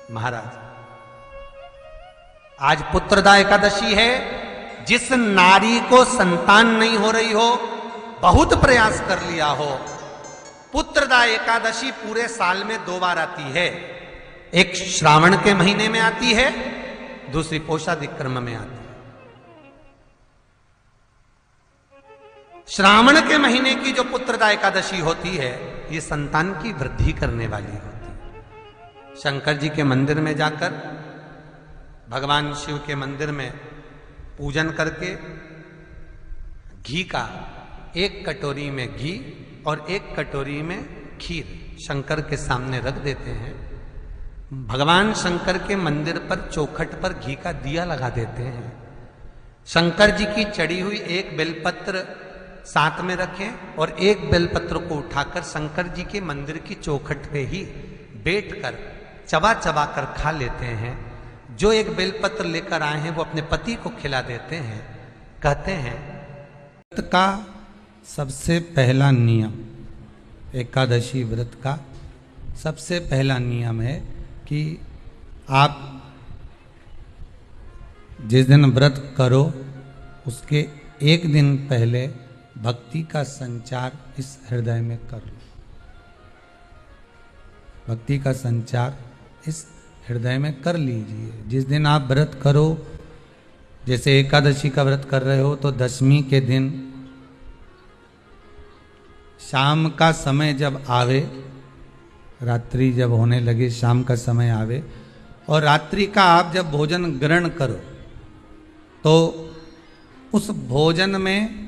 महाराज, आज पुत्रदा एकादशी है। जिस नारी को संतान नहीं हो रही हो, बहुत प्रयास कर लिया हो, पुत्रदा एकादशी पूरे साल में 2 बार आती है। एक श्रावण के महीने में आती है, दूसरी पोषाधिक्रम में आती है। श्रावण के महीने की जो पुत्रदा एकादशी होती है, ये संतान की वृद्धि करने वाली होती है। शंकर जी के मंदिर में जाकर, भगवान शिव के मंदिर में पूजन करके घी का 1 कटोरी में घी और 1 कटोरी में खीर शंकर के सामने रख देते हैं। भगवान शंकर के मंदिर पर चौखट पर घी का दिया लगा देते हैं। शंकर जी की चढ़ी हुई 1 बेलपत्र साथ में रखें और 1 बेलपत्र को उठाकर शंकर जी के मंदिर की चौखट पे ही बैठकर चबा चबा कर खा लेते हैं। जो 1 बेलपत्र लेकर आए हैं वो अपने पति को खिला देते हैं। कहते हैं व्रत का सबसे पहला नियम, एकादशी व्रत का सबसे पहला नियम है कि आप जिस दिन व्रत करो उसके 1 दिन पहले भक्ति का संचार इस हृदय में कर लो। भक्ति का संचार इस हृदय में कर लीजिए। जिस दिन आप व्रत करो, जैसे एकादशी का व्रत कर रहे हो तो दशमी के दिन शाम का समय जब आवे, रात्रि जब होने लगे, शाम का समय आवे और रात्रि का आप जब भोजन ग्रहण करो तो उस भोजन में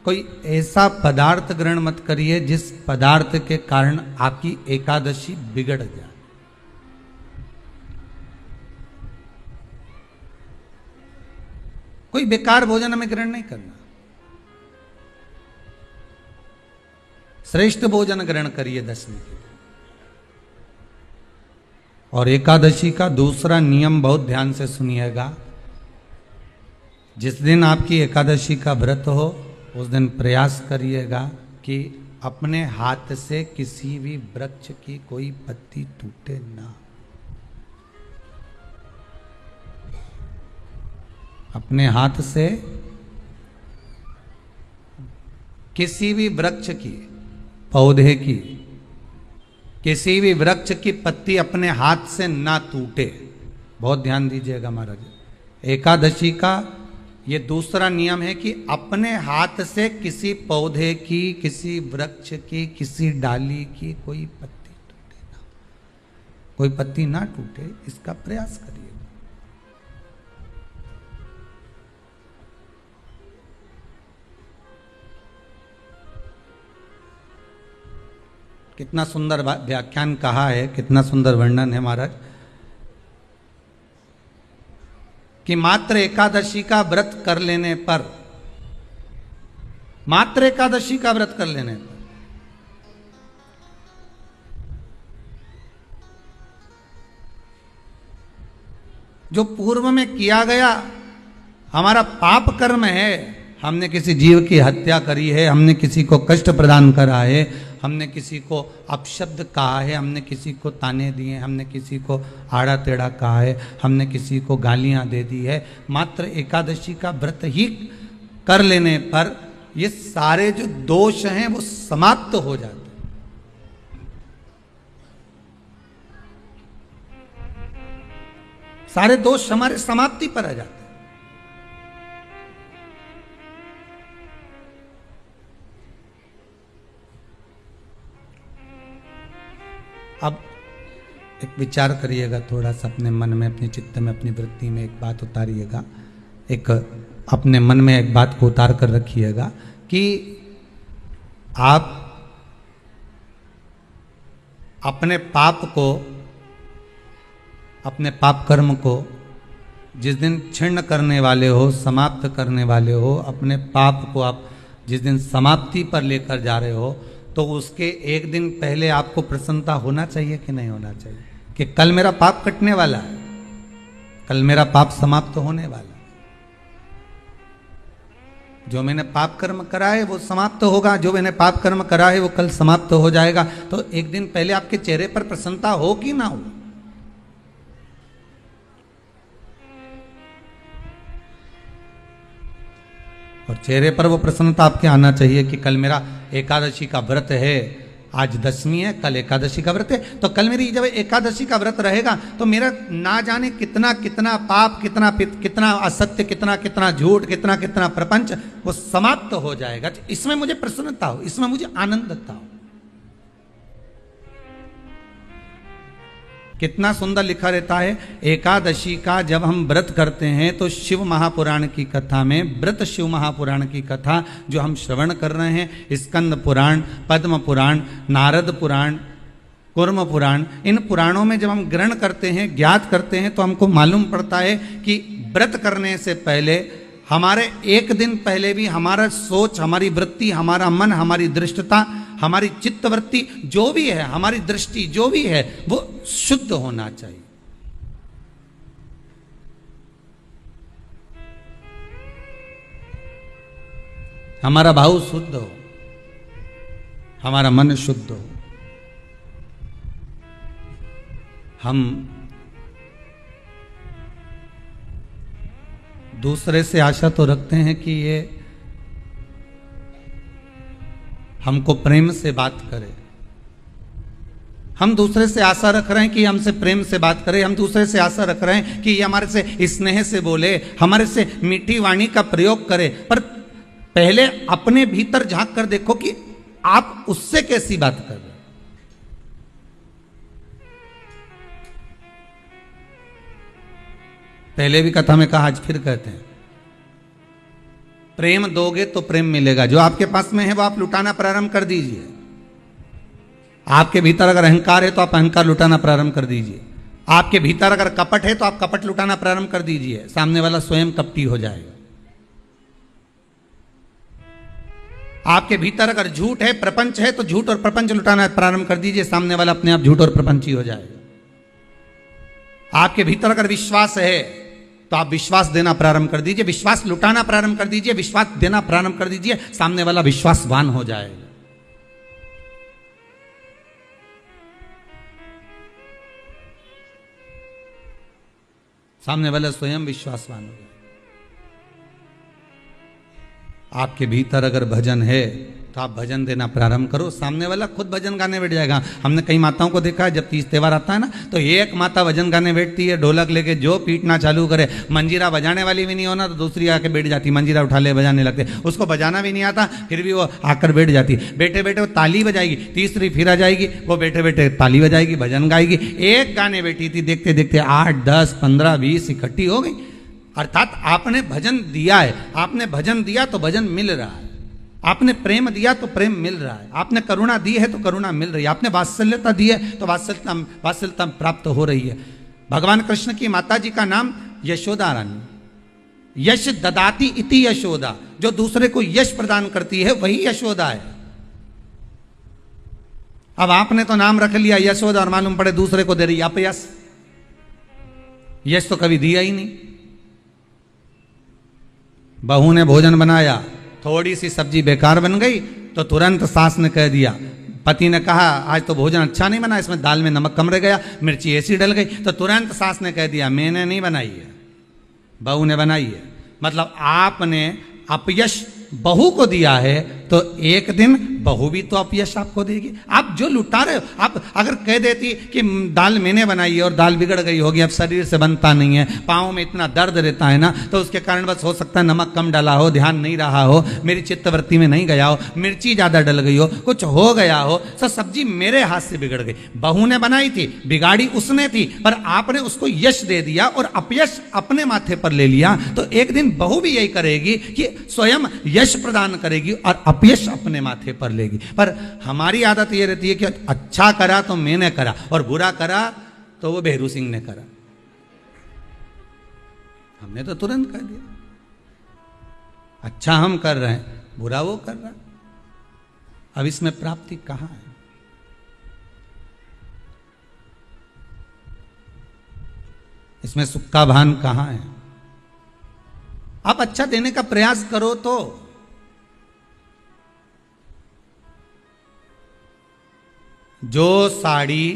कोई ऐसा पदार्थ ग्रहण मत करिए जिस पदार्थ के कारण आपकी एकादशी बिगड़ जाए। कोई बेकार भोजन हमें ग्रहण नहीं करना। श्रेष्ठ भोजन ग्रहण करिए दशमी के। और एकादशी का दूसरा नियम बहुत ध्यान से सुनिएगा। जिस दिन आपकी एकादशी का व्रत हो उस दिन प्रयास करिएगा कि अपने हाथ से किसी भी वृक्ष की कोई पत्ती टूटे ना। अपने हाथ से किसी भी वृक्ष की, पौधे की, किसी भी वृक्ष की पत्ती अपने हाथ से ना टूटे। बहुत ध्यान दीजिएगा महाराज। एकादशी का ये दूसरा नियम है कि अपने हाथ से किसी पौधे की, किसी वृक्ष की, किसी डाली की कोई पत्ती टूटे ना, कोई पत्ती ना टूटे, इसका प्रयास करिए। कितना सुंदर व्याख्यान कहा है, कितना सुंदर वर्णन है महाराज कि मात्र एकादशी का व्रत कर लेने पर, मात्र एकादशी का व्रत कर लेने पर जो पूर्व में किया गया हमारा पाप कर्म है, हमने किसी जीव की हत्या करी है, हमने किसी को कष्ट प्रदान करा है, हमने किसी को अपशब्द कहा है, हमने किसी को ताने दिए, हमने किसी को आड़ा टेढ़ा कहा है, हमने किसी को गालियां दे दी है, मात्र एकादशी का व्रत ही कर लेने पर ये सारे जो दोष हैं वो समाप्त हो जाते हैं। सारे दोष हमारे समाप्ति पर आ जाते हैं। अब एक विचार करिएगा थोड़ा सा अपने मन में, अपने चित्त में, अपनी वृत्ति में एक बात उतारिएगा। एक अपने मन में एक बात को उतार कर रखिएगा कि आप अपने पाप को, अपने पाप कर्म को जिस दिन क्षीण करने वाले हो, समाप्त करने वाले हो, अपने पाप को आप जिस दिन समाप्ति पर लेकर जा रहे हो, तो उसके 1 दिन पहले आपको प्रसन्नता होना चाहिए कि नहीं होना चाहिए कि कल मेरा पाप कटने वाला है, कल मेरा पाप समाप्त होने वाला है। जो मैंने पाप कर्म करा है वो समाप्त होगा, जो मैंने पाप कर्म करा है वो कल समाप्त हो जाएगा। तो 1 दिन पहले आपके चेहरे पर प्रसन्नता हो कि ना हो? और चेहरे पर वो प्रसन्नता आपके आना चाहिए कि कल मेरा एकादशी का व्रत है, आज दशमी है, कल एकादशी का व्रत है, तो कल मेरी जब एकादशी का व्रत रहेगा तो मेरा ना जाने कितना कितना पाप, कितना असत्य, कितना झूठ, कितना प्रपंच वो समाप्त हो जाएगा। इसमें मुझे प्रसन्नता हो, इसमें मुझे आनंदता हो। कितना सुंदर लिखा रहता है एकादशी का जब हम व्रत करते हैं तो शिव महापुराण की कथा में, व्रत शिव महापुराण की कथा जो हम श्रवण कर रहे हैं, स्कंद पुराण, पद्म पुराण, नारद पुराण, कूर्म पुराण, इन पुराणों में जब हम ग्रहण करते हैं, ज्ञात करते हैं, तो हमको मालूम पड़ता है कि व्रत करने से पहले, हमारे एक दिन पहले भी हमारा सोच, हमारी वृत्ति, हमारा मन, हमारी दृष्टता, हमारी चित्तवृत्ति जो भी है, हमारी दृष्टि जो भी है, वो शुद्ध होना चाहिए। हमारा भाव शुद्ध हो, हमारा मन शुद्ध हो। हम दूसरे से आशा तो रखते हैं कि ये हमको प्रेम से बात करे, हम दूसरे से आशा रख रहे हैं कि हमसे प्रेम से बात करे, हम दूसरे से आशा रख रहे हैं कि ये हमारे से स्नेह से बोले, हमारे से मीठी वाणी का प्रयोग करे। पर पहले अपने भीतर झांक कर देखो कि आप उससे कैसी बात कर रहे हैं। पहले भी कथा में कहा, आज फिर कहते हैं, प्रेम दोगे तो प्रेम मिलेगा। जो आपके पास में है वो आप लुटाना प्रारंभ कर दीजिए। आपके भीतर अगर अहंकार है तो आप अहंकार लुटाना प्रारंभ कर दीजिए। आपके भीतर अगर कपट है तो आप कपट लुटाना प्रारंभ कर दीजिए, सामने वाला स्वयं कपटी हो जाएगा। आपके भीतर अगर झूठ है, प्रपंच है, तो झूठ और प्रपंच लुटाना प्रारंभ कर दीजिए, सामने वाला अपने आप झूठ और प्रपंची हो जाएगा। आपके भीतर अगर विश्वास है तो आप विश्वास देना प्रारंभ कर दीजिए, विश्वास लुटाना प्रारंभ कर दीजिए, विश्वास देना प्रारंभ कर दीजिए, सामने वाला विश्वासवान हो जाएगा। सामने वाला स्वयं विश्वासवान हो जाएगा। आपके भीतर अगर भजन है तो आप भजन देना प्रारंभ करो, सामने वाला खुद भजन गाने बैठ जाएगा। हमने कई माताओं को देखा है, जब तीज त्योहार आता है ना, तो एक माता भजन गाने बैठती है, ढोलक लेके जो पीटना चालू करे, मंजीरा बजाने वाली भी नहीं होना तो दूसरी आके बैठ जाती, मंजीरा उठा ले बजाने लगते, उसको बजाना भी नहीं आता, फिर भी वो आकर बैठ जाती। बैठे बैठे वो ताली बजाएगी, तीसरी फिर आ जाएगी, वो बैठे बैठे ताली बजाएगी, भजन गाएगी। एक गाने बैठी थी, देखते देखते 8, 10, 15, 20 इकट्ठी हो गई। अर्थात आपने भजन दिया है, आपने भजन दिया तो भजन मिल रहा है, आपने प्रेम दिया तो प्रेम मिल रहा है, आपने करुणा दी है तो करुणा मिल रही है, आपने वात्सल्यता दी है तो वात्सल्यता प्राप्त हो रही है। भगवान कृष्ण की माता जी का नाम यशोदा रानी, यश ददाती इति यशोदा, जो दूसरे को यश प्रदान करती है वही यशोदा है। अब आपने तो नाम रख लिया यशोदा और मालूम पड़े दूसरे को दे रही अपयश, यश तो कभी दिया ही नहीं। बहू ने भोजन बनाया, थोड़ी सी सब्जी बेकार बन गई तो तुरंत सास ने कह दिया, पति ने कहा आज तो भोजन अच्छा नहीं बना, इसमें दाल में नमक कम रह गया, मिर्ची ऐसी डल गई, तो तुरंत सास ने कह दिया मैंने नहीं बनाई है, बहू ने बनाई है। मतलब आपने अपयश बहू को दिया है तो एक दिन बहू भी तो अपयश आपको देगी। आप जो लुटा रहे हो, आप अगर कह देती कि दाल मैंने बनाई है और दाल बिगड़ गई होगी, अब शरीर से बनता नहीं है, पाँव में इतना दर्द रहता है ना, तो उसके कारण बस हो सकता है नमक कम डाला हो, ध्यान नहीं रहा हो, मेरी चित्तवृत्ति में नहीं गया हो, मिर्ची ज़्यादा डल गई हो, कुछ हो गया हो, तो सब्जी मेरे हाथ से बिगड़ गई। बहू ने बनाई थी, बिगाड़ी उसने थी, पर आपने उसको यश दे दिया और अपयश अपने माथे पर ले लिया, तो एक दिन बहू भी यही करेगी कि स्वयं यश प्रदान करेगी और अपयश अपने माथे पर लेगी। पर हमारी आदत ये रहती है कि अच्छा करा तो मैंने करा और बुरा करा तो वो बेहरू सिंह ने करा, हमने तो तुरंत कह दिया। अच्छा हम कर रहे हैं, बुरा वो कर रहा है। अब इसमें प्राप्ति कहां है? इसमें सुख का भान कहां है? आप अच्छा देने का प्रयास करो तो जो साड़ी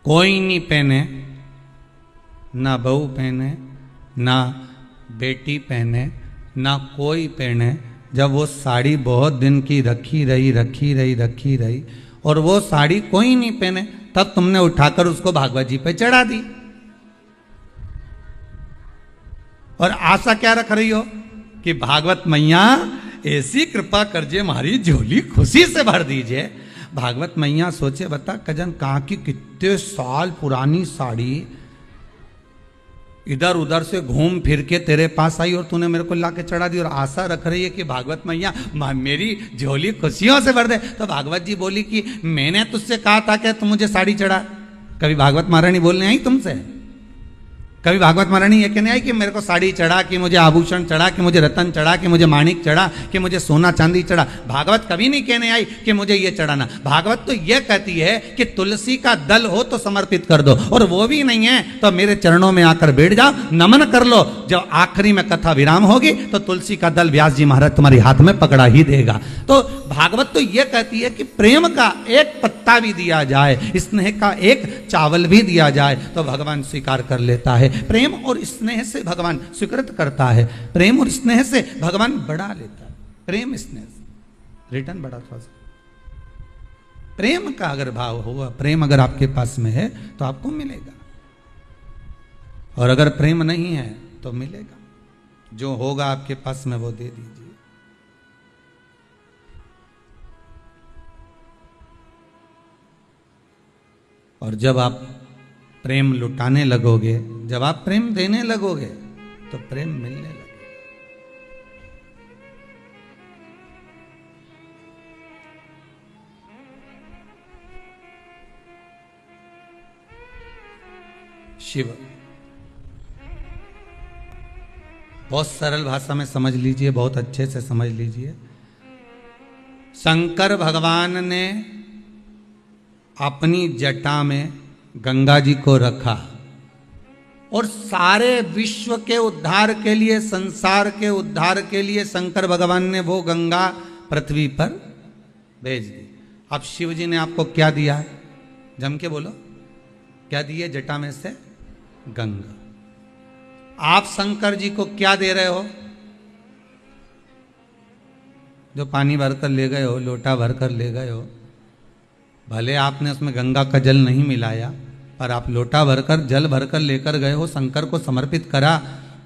कोई नहीं पहने, ना बहू पहने, ना बेटी पहने, ना कोई पहने। जब वो साड़ी बहुत दिन की रखी रही और वो साड़ी कोई नहीं पहने, तब तुमने उठाकर उसको भागवत जी पे चढ़ा दी। और आशा क्या रख रही हो कि भागवत मैया ऐसी कृपा करजे हमारी झोली खुशी से भर दीजिए। भागवत मैया सोचे बता कजन कहाँ की कितने साल पुरानी साड़ी इधर उधर से घूम फिर के तेरे पास आई और तूने मेरे को ला के चढ़ा दी, और आशा रख रही है कि भागवत मैया मेरी झोली खुशियों से भर दे। तो भागवत जी बोली कि मैंने तुझसे कहा था कि तू मुझे साड़ी चढ़ा। कभी भागवत महारानी बोलने आई तुमसे? कभी भागवत महारानी ये कहने आई कि मेरे को साड़ी चढ़ा, कि मुझे आभूषण चढ़ा, कि मुझे रतन चढ़ा, कि मुझे माणिक चढ़ा, कि मुझे सोना चांदी चढ़ा? भागवत कभी नहीं कहने आई कि मुझे ये चढ़ाना। भागवत तो ये कहती है कि तुलसी का दल हो तो समर्पित कर दो, और वो भी नहीं है तो मेरे चरणों में आकर बैठ जाओ, नमन कर लो। जब आखिरी में कथा विराम होगी तो तुलसी का दल व्यास जी महाराज तुम्हारे हाथ में पकड़ा ही देगा। तो भागवत तो ये कहती है कि प्रेम का एक पत्ता भी दिया जाए, स्नेह का एक चावल भी दिया जाए तो भगवान स्वीकार कर लेता है। प्रेम और स्नेह से भगवान स्वीकृत करता है, प्रेम और स्नेह से भगवान बढ़ा लेता है। प्रेम स्नेह से रिटर्न बढ़ा था। प्रेम का अगर भाव होगा, प्रेम अगर आपके पास में है तो आपको मिलेगा, और अगर प्रेम नहीं है तो मिलेगा। जो होगा आपके पास में वो दे दीजिए। और जब आप प्रेम लुटाने लगोगे, जब आप प्रेम देने लगोगे तो प्रेम मिलने लगेगा। शिव बहुत सरल भाषा में समझ लीजिए, बहुत अच्छे से समझ लीजिए। शंकर भगवान ने अपनी जटा में गंगा जी को रखा और सारे विश्व के उद्धार के लिए, संसार के उद्धार के लिए शंकर भगवान ने वो गंगा पृथ्वी पर भेज दी। अब शिव जी ने आपको क्या दिया है? जम के बोलो, क्या दिए? जटा में से गंगा। आप शंकर जी को क्या दे रहे हो? जो पानी भरकर ले गए हो, लोटा भरकर ले गए हो, भले आपने उसमें गंगा का जल नहीं मिलाया, पर आप लोटा भरकर जल भरकर लेकर गए हो, शंकर को समर्पित करा,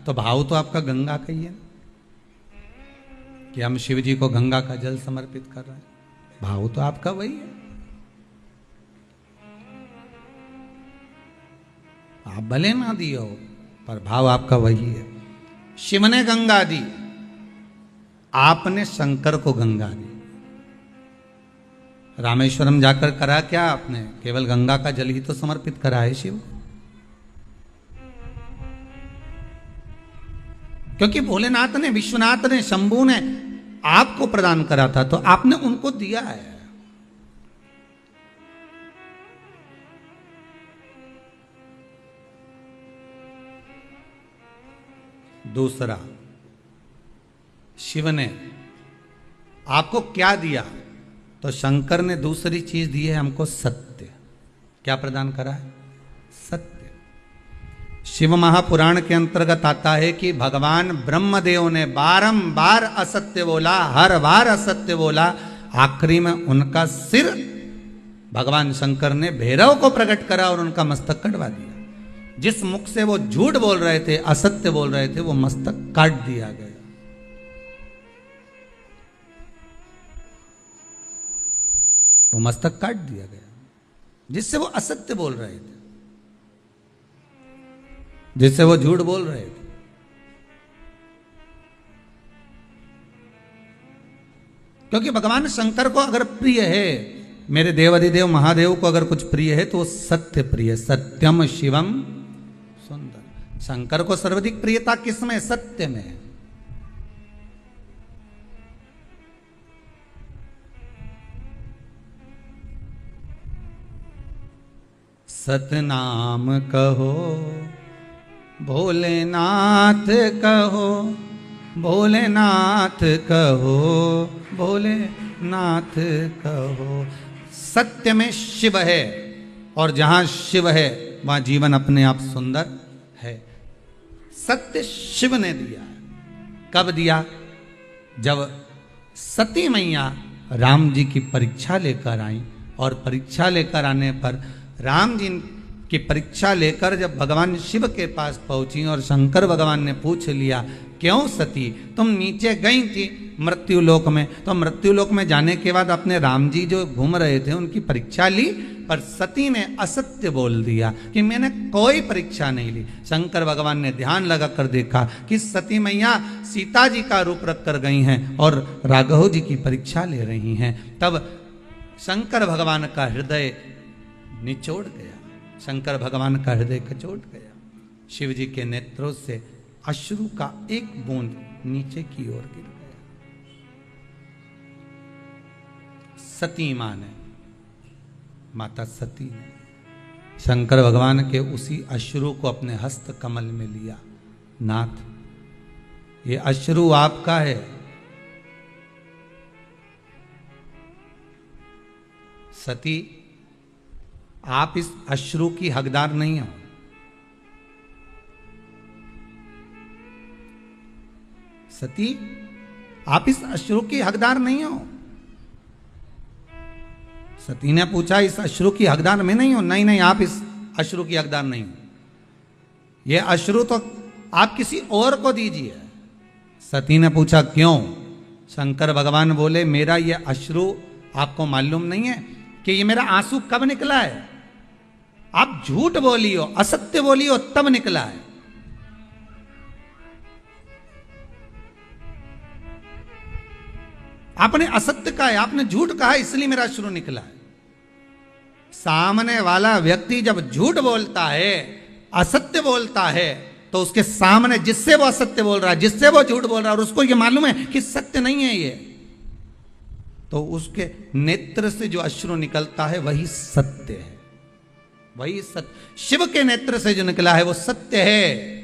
तो भाव तो आपका गंगा का ही है कि हम शिव जी को गंगा का जल समर्पित कर रहे हैं। भाव तो आपका वही है। आप भले ना दिए हो पर भाव आपका वही है। शिव ने गंगा दी, आपने शंकर को गंगा दी। रामेश्वरम जाकर करा क्या आपने? केवल गंगा का जल ही तो समर्पित करा है शिव। क्योंकि भोलेनाथ ने, विश्वनाथ ने, शंभू ने आपको प्रदान करा था तो आपने उनको दिया है। दूसरा, शिव ने आपको क्या दिया? तो शंकर ने दूसरी चीज दी है हमको, सत्य। क्या प्रदान करा है? सत्य। शिव महापुराण के अंतर्गत आता है कि भगवान ब्रह्मदेव ने बारंबार असत्य बोला, हर बार असत्य बोला। आखिरी में उनका सिर भगवान शंकर ने भैरव को प्रकट करा और उनका मस्तक कटवा दिया। जिस मुख से वो झूठ बोल रहे थे, असत्य बोल रहे थे, वो मस्तक काट दिया गया। वो मस्तक काट दिया गया जिससे वो असत्य बोल रहे थे, जिससे वो झूठ बोल रहे थे। क्योंकि भगवान शंकर को अगर प्रिय है, मेरे देवाधिदेव महादेव को अगर कुछ प्रिय है तो वो सत्य प्रिय। सत्यम शिवम सुंदर। शंकर को सर्वाधिक प्रियता किसमें? सत्य में। सतनाम कहो, भोलेनाथ कहो, भोलेनाथ कहो, भोलेनाथ कहो। सत्य में शिव है, और जहां शिव है वहां जीवन अपने आप सुंदर है। सत्य शिव ने दिया है। कब दिया? जब सती मैया राम जी की परीक्षा लेकर आई, और परीक्षा लेकर आने पर राम जी की परीक्षा लेकर जब भगवान शिव के पास पहुंची और शंकर भगवान ने पूछ लिया, क्यों सती तुम नीचे गई थी मृत्यु लोक में, तो मृत्यु लोक में जाने के बाद अपने राम जी जो घूम रहे थे उनकी परीक्षा ली, पर सती ने असत्य बोल दिया कि मैंने कोई परीक्षा नहीं ली। शंकर भगवान ने ध्यान लगा कर देखा कि सती मैया सीता जी का रूप रख कर गई हैं और राघव जी की परीक्षा ले रही हैं। तब शंकर भगवान का हृदय निचोड़ गया, शंकर भगवान का हृदय कचोट गया। शिव जी के नेत्रों से अश्रु का एक बूंद नीचे की ओर गिर गया। सती मां ने, माता सती ने शंकर भगवान के उसी अश्रु को अपने हस्त कमल में लिया। नाथ, ये अश्रु आपका है, सती आप इस अश्रु की हकदार नहीं हो। सती आप इस अश्रु की हकदार नहीं हो। सती ने पूछा, इस अश्रु की हकदार मैं नहीं हूं? नहीं नहीं, आप इस अश्रु की हकदार नहीं हो, ये अश्रु तो आप किसी और को दीजिए। सती ने पूछा, क्यों? शंकर भगवान बोले, मेरा ये अश्रु आपको मालूम नहीं है कि ये मेरा आंसू कब निकला है? आप झूठ बोली हो, असत्य बोली हो, तब निकला है। आपने असत्य कहा है, आपने झूठ कहा है, इसलिए मेरा अश्रु निकला है। सामने वाला व्यक्ति जब झूठ बोलता है, असत्य बोलता है, तो उसके सामने जिससे वो असत्य बोल रहा है, जिससे वो झूठ बोल रहा है, और उसको ये मालूम है कि सत्य नहीं है ये, तो उसके नेत्र से जो अश्रु निकलता है वही सत्य है, वही सत्य। शिव के नेत्र से जो निकला है वो सत्य है।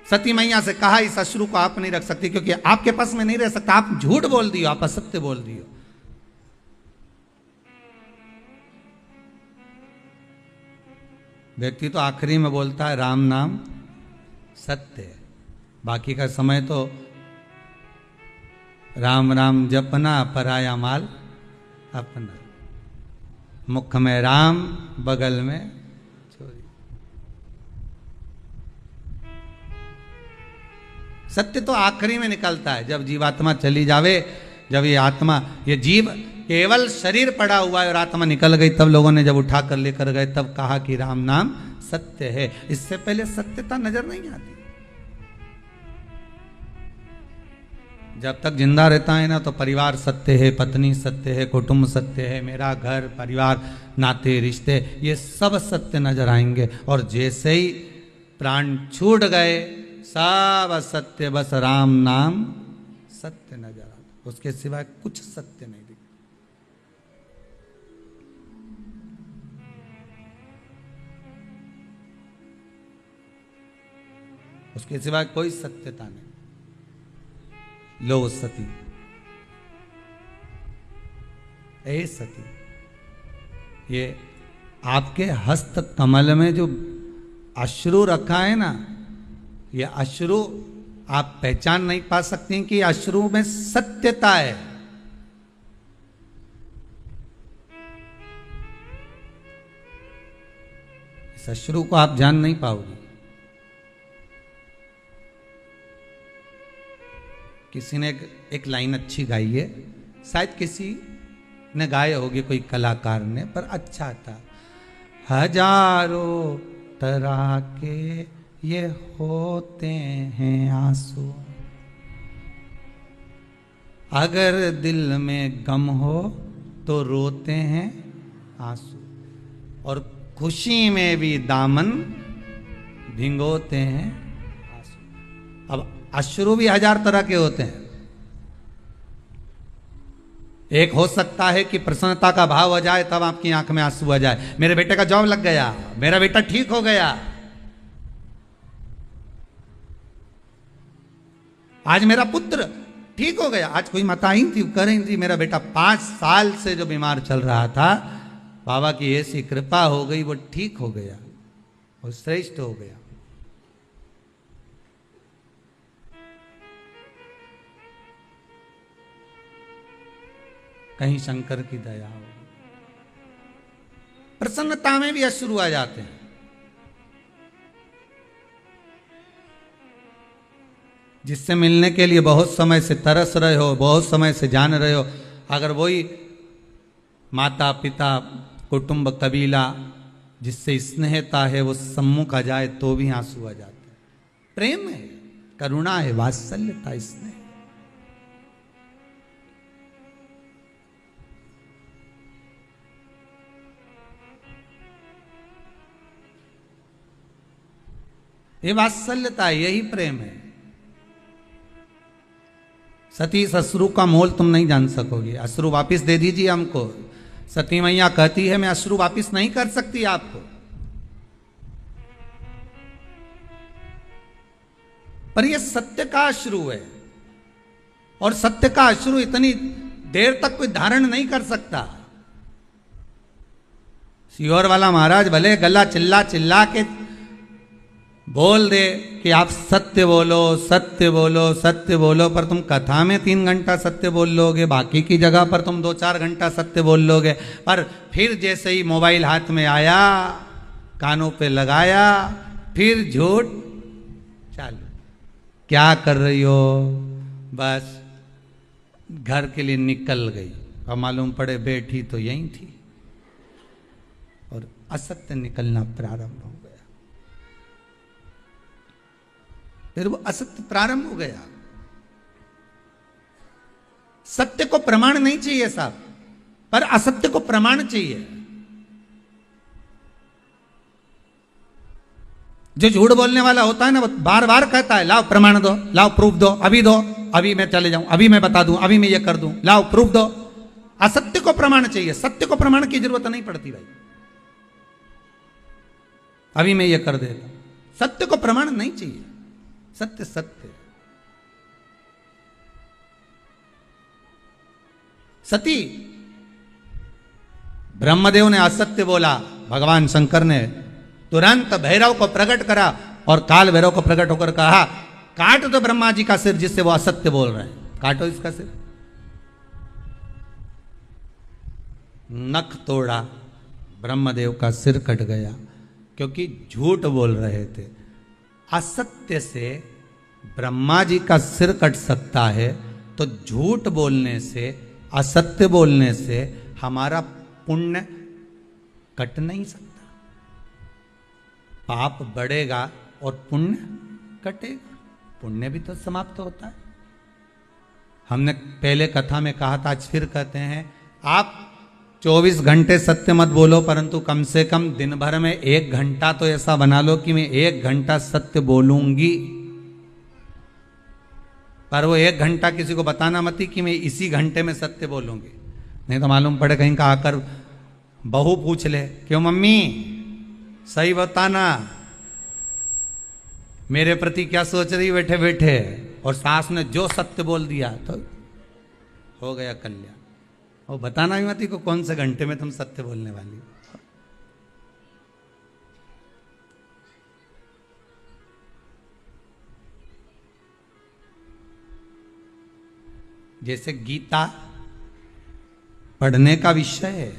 सती मैया से कहा, इस अश्रु को आप नहीं रख सकती क्योंकि आपके पास में नहीं रह सकता, आप झूठ बोल दियो, आप असत्य बोल दियो। व्यक्ति तो आखिरी में बोलता है राम नाम सत्य है, बाकी का समय तो राम राम जपना, पराया माल अपना, मुख में राम बगल में चोरी। सत्य तो आखिरी में निकलता है, जब जीवात्मा चली जावे, जब ये आत्मा, ये जीव केवल शरीर पड़ा हुआ है और आत्मा निकल गई, तब लोगों ने जब उठा कर लेकर गए तब कहा कि राम नाम सत्य है। इससे पहले सत्यता नजर नहीं आती। जब तक जिंदा रहता है ना, तो परिवार सत्य है, पत्नी सत्य है, कुटुंब सत्य है, मेरा घर परिवार, नाते रिश्ते, ये सब सत्य नजर आएंगे। और जैसे ही प्राण छूट गए, सब असत्य, बस राम नाम सत्य नजर आता, उसके सिवाय कुछ सत्य नहीं दिखता। उसके सिवाय कोई सत्यता नहीं। लो सती, ए सती, ये आपके हस्त कमल में जो अश्रु रखा है ना, ये अश्रु आप पहचान नहीं पा सकती कि अश्रु में सत्यता है। इस अश्रु को आप जान नहीं पाओगे। किसी ने एक लाइन अच्छी गाई है, शायद किसी ने गाया होगी, कोई कलाकार ने, पर अच्छा था। हजारों तरह के ये होते हैं आंसू, अगर दिल में गम हो तो रोते हैं आंसू, और खुशी में भी दामन भिगोते हैं आंसू। अब अश्रु भी हजार तरह के होते हैं। एक हो सकता है कि प्रसन्नता का भाव आ जाए, तब आपकी आंख में आंसू आ जाए, मेरे बेटे का जॉब लग गया, मेरा बेटा ठीक हो गया, आज मेरा पुत्र ठीक हो गया। आज कोई माता आई थी, कह रही थी मेरा बेटा 5 साल से जो बीमार चल रहा था, बाबा की ऐसी कृपा हो गई, वो ठीक हो गया, वो श्रेष्ठ हो गया। कहीं शंकर की दया हो। प्रसन्नता में भी अश्रु आ जाते हैं। जिससे मिलने के लिए बहुत समय से तरस रहे हो, बहुत समय से जान रहे हो, अगर वही माता पिता कुटुंब कबीला जिससे स्नेहता है वो सम्मुख आ जाए तो भी आंसू आ जाते हैं। प्रेम है, करुणा है, वात्सल्यता, स्नेह। ये वात्सल्यता है, यही प्रेम है। सती अश्रु का मोल तुम नहीं जान सकोगे। अश्रु वापिस दे दीजिए हमको। सती मैया कहती है मैं अश्रु वापिस नहीं कर सकती आपको, पर ये सत्य का अश्रु है, और सत्य का अश्रु इतनी देर तक कोई धारण नहीं कर सकता। सियोर वाला महाराज भले गला चिल्ला चिल्ला के बोल दे कि आप सत्य बोलो, सत्य बोलो, सत्य बोलो, पर तुम कथा में 3 घंटा सत्य बोल लोगे, बाकी की जगह पर तुम 2-4 घंटा सत्य बोल लोगे, पर फिर जैसे ही मोबाइल हाथ में आया, कानों पे लगाया, फिर झूठ चालू। क्या कर रही हो? बस घर के लिए निकल गई, और मालूम पड़े बैठी तो यहीं थी, और असत्य निकलना प्रारंभ हो गया। फिर वो असत्य प्रारंभ हो गया। सत्य को प्रमाण नहीं चाहिए साहब, पर असत्य को प्रमाण चाहिए। जो झूठ बोलने वाला होता है ना, वो बार बार कहता है लाओ प्रमाण दो, लाओ प्रूफ दो, अभी दो, अभी मैं चले जाऊं, अभी मैं बता दूं, अभी मैं ये कर दूं, लाओ प्रूफ दो। असत्य को प्रमाण चाहिए, सत्य को प्रमाण की जरूरत नहीं पड़ती भाई। अभी मैं ये कर देता, सत्य को प्रमाण नहीं चाहिए। सत्य सत्य। सती ब्रह्मदेव ने असत्य बोला, भगवान शंकर ने तुरंत भैरव को प्रकट करा, और काल भैरव को प्रकट होकर कहा काट दो ब्रह्मा जी का सिर जिससे वो असत्य बोल रहे हैं, काटो इसका सिर। नख तोड़ा, ब्रह्मदेव का सिर कट गया, क्योंकि झूठ बोल रहे थे। असत्य से ब्रह्मा जी का सिर कट सकता है, तो झूठ बोलने से, असत्य बोलने से हमारा पुण्य कट नहीं सकता। पाप बढ़ेगा और पुण्य कटेगा, पुण्य भी तो समाप्त होता है। हमने पहले कथा में कहा था, आज फिर कहते हैं, आप 24 घंटे सत्य मत बोलो, परंतु कम से कम दिन भर में 1 घंटा तो ऐसा बना लो कि मैं 1 घंटा सत्य बोलूंगी। पर वो 1 घंटा किसी को बताना मत कि मैं इसी घंटे में सत्य बोलूंगी, नहीं तो मालूम पड़े कहीं का आकर बहू पूछ ले, क्यों मम्मी सही बताना, मेरे प्रति क्या सोच रही बैठे बैठे, और सास ने जो सत्य बोल दिया तो हो गया कल्याण। वो बताना भी मत को कौन से घंटे में तुम सत्य बोलने वाली हो। जैसे गीता पढ़ने का विषय है,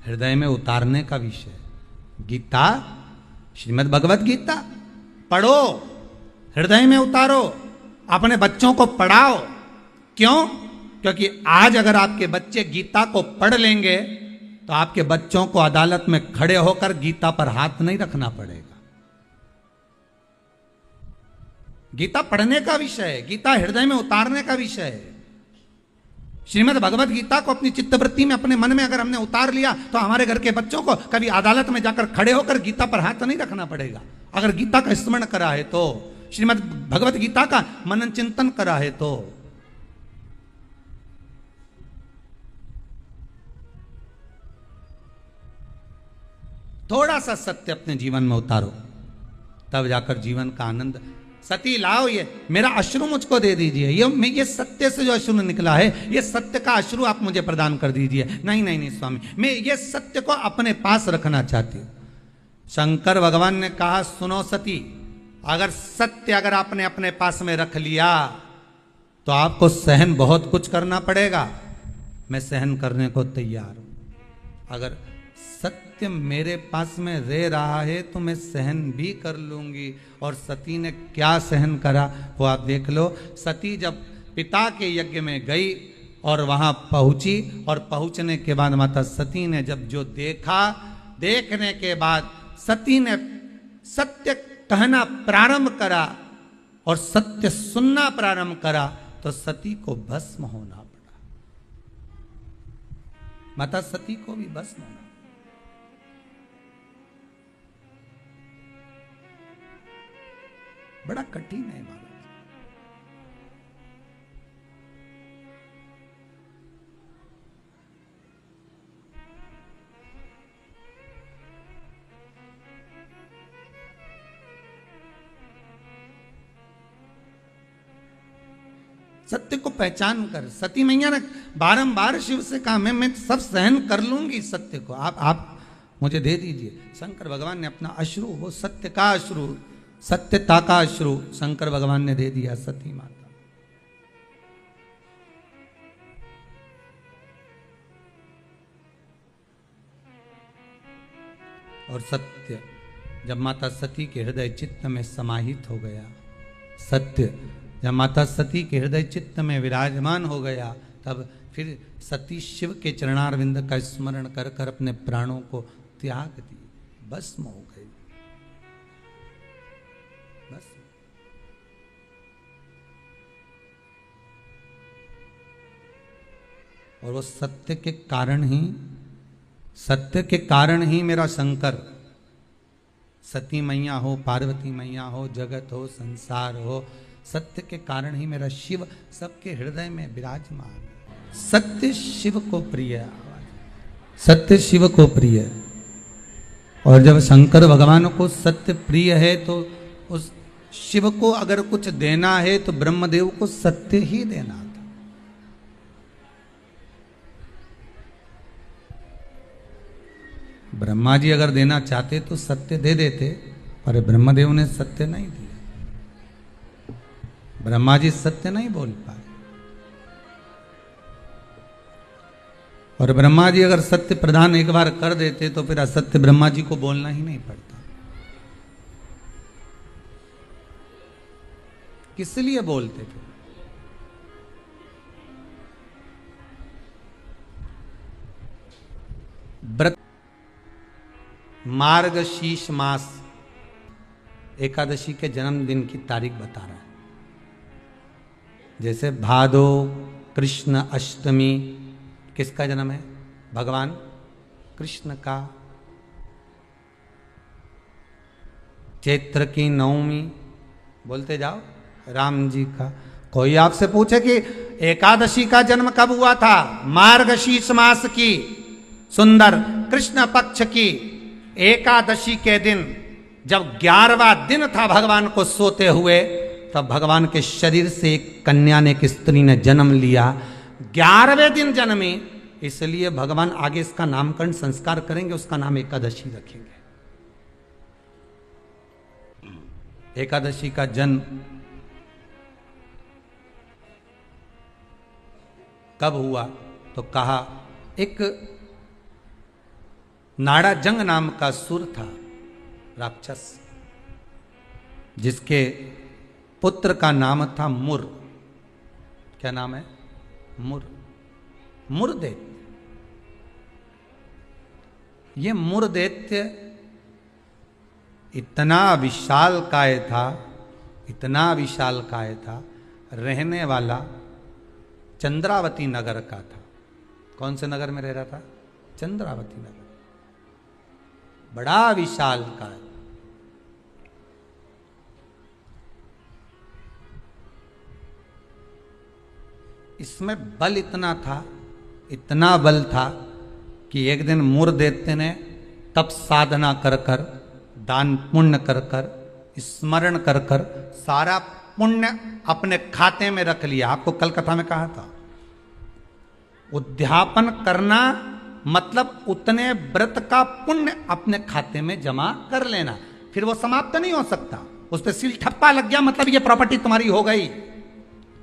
हृदय में उतारने का विषय है। गीता, श्रीमद् भगवत गीता पढ़ो, हृदय में उतारो, अपने बच्चों को पढ़ाओ। क्यों? क्योंकि आज अगर आपके बच्चे गीता को पढ़ लेंगे तो आपके बच्चों को अदालत में खड़े होकर गीता पर हाथ नहीं रखना पड़ेगा। गीता पढ़ने का विषय है, गीता हृदय में उतारने का विषय है। श्रीमद् भगवत गीता को अपनी चित्तवृत्ति में, अपने मन में अगर हमने उतार लिया तो हमारे घर के बच्चों को कभी अदालत में जाकर खड़े होकर गीता पर हाथ नहीं रखना पड़ेगा। अगर गीता का स्मरण करा है तो, श्रीमद् भगवत गीता का मनन चिंतन करा है तो। थोड़ा सा सत्य अपने जीवन में उतारो, तब जाकर जीवन का आनंद। सती लाओ, ये मेरा अश्रु मुझको दे दीजिए, ये सत्य से जो अश्रु निकला है, ये सत्य का अश्रु आप मुझे प्रदान कर दीजिए। नहीं नहीं नहीं स्वामी, मैं ये सत्य को अपने पास रखना चाहती हूं। शंकर भगवान ने कहा, सुनो सती, अगर सत्य अगर आपने अपने पास में रख लिया तो आपको सहन बहुत कुछ करना पड़ेगा। मैं सहन करने को तैयार हूं। अगर सत्य मेरे पास में रह रहा है तो मैं सहन भी कर लूंगी। और सती ने क्या सहन करा वो आप देख लो। सती जब पिता के यज्ञ में गई और वहां पहुंची, और पहुंचने के बाद माता सती ने जब जो देखा, देखने के बाद सती ने सत्य कहना प्रारंभ करा और सत्य सुनना प्रारंभ करा, तो सती को भस्म होना पड़ा। माता सती को भी भस्म होना। बड़ा कठिन है महाराज। सत्य को पहचान कर सती मैया ने बारंबार शिव से कहा मैं सब सहन कर लूंगी सत्य को, आप मुझे दे दीजिए। शंकर भगवान ने अपना अश्रु, वो सत्य का अश्रु, सत्यता का अश्रु शंकर भगवान ने दे दिया सती माता। और सत्य जब माता सती के हृदय चित्त में समाहित हो गया, सत्य जब माता सती के हृदय चित्त में विराजमान हो गया, तब फिर सती शिव के चरणारविंद का स्मरण कर कर अपने प्राणों को त्याग दी, भस्म हो गई। बस और वो सत्य के कारण ही मेरा शंकर, सती मैया हो, पार्वती मैया हो, जगत हो, संसार हो, सत्य के कारण ही मेरा शिव सबके हृदय में विराजमान। सत्य शिव को प्रिय, सत्य शिव को प्रिय। और जब शंकर भगवान को सत्य प्रिय है तो उस शिव को अगर कुछ देना है तो ब्रह्मदेव को सत्य ही देना था। ब्रह्मा जी अगर देना चाहते तो सत्य दे देते, पर ब्रह्मदेव ने सत्य नहीं दिया। ब्रह्मा जी सत्य नहीं बोल पाए। और ब्रह्मा जी अगर सत्य प्रदान एक बार कर देते तो फिर असत्य ब्रह्मा जी को बोलना ही नहीं पड़ता। किस लिए बोलते थे? व्रत मार्गशीर्ष मास एकादशी के जन्मदिन की तारीख बता रहा है। जैसे भादो कृष्ण अष्टमी किसका जन्म है? भगवान कृष्ण का। चैत्र की नवमी बोलते जाओ राम जी का। कोई आपसे पूछे कि एकादशी का जन्म कब हुआ था? मार्गशीर्ष मास की सुंदर कृष्ण पक्ष की एकादशी के दिन, जब 11वां दिन था भगवान को सोते हुए, तब भगवान के शरीर से एक कन्या ने, एक स्त्री ने जन्म लिया। 11वें दिन जन्मी, इसलिए भगवान आगे इसका नामकरण संस्कार करेंगे, उसका नाम एकादशी रखेंगे। एकादशी का जन्म कब हुआ? तो कहा एक नाड़ा जंग नाम का सुर था, राक्षस, जिसके पुत्र का नाम था मुर। क्या नाम है? मुर। मुरदैत्य। ये मुरदैत्य इतना विशालकाय था, इतना विशालकाय था, रहने वाला चंद्रावती नगर का था। कौन से नगर में रह रहा था? चंद्रावती नगर। बड़ा विशालकाय। इसमें बल इतना था, इतना बल था कि एक दिन मुरदैत्य ने तप साधना कर कर, दान पुण्य कर कर, स्मरण कर कर सारा पुण्य अपने खाते में रख लिया। आपको कल कथा में कहा था, उद्यापन करना मतलब उतने व्रत का पुण्य अपने खाते में जमा कर लेना, फिर वो समाप्त नहीं हो सकता। उस पर सील ठप्पा लग गया मतलब ये प्रॉपर्टी तुम्हारी हो गई।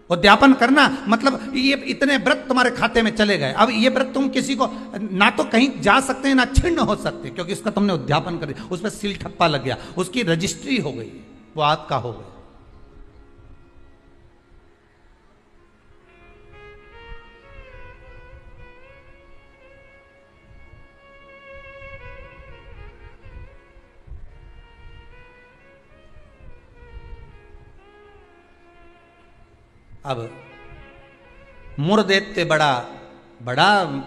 उद्यापन करना मतलब ये इतने व्रत तुम्हारे खाते में चले गए। अब ये व्रत तुम किसी को ना तो कहीं जा सकते हैं ना छिन्न हो सकते, क्योंकि उसका तुमने उद्यापन कर दिया, उस पर सील ठप्पा लग गया, उसकी रजिस्ट्री हो गई, वो आपका हो गया। अब मुरदैत्य बड़ा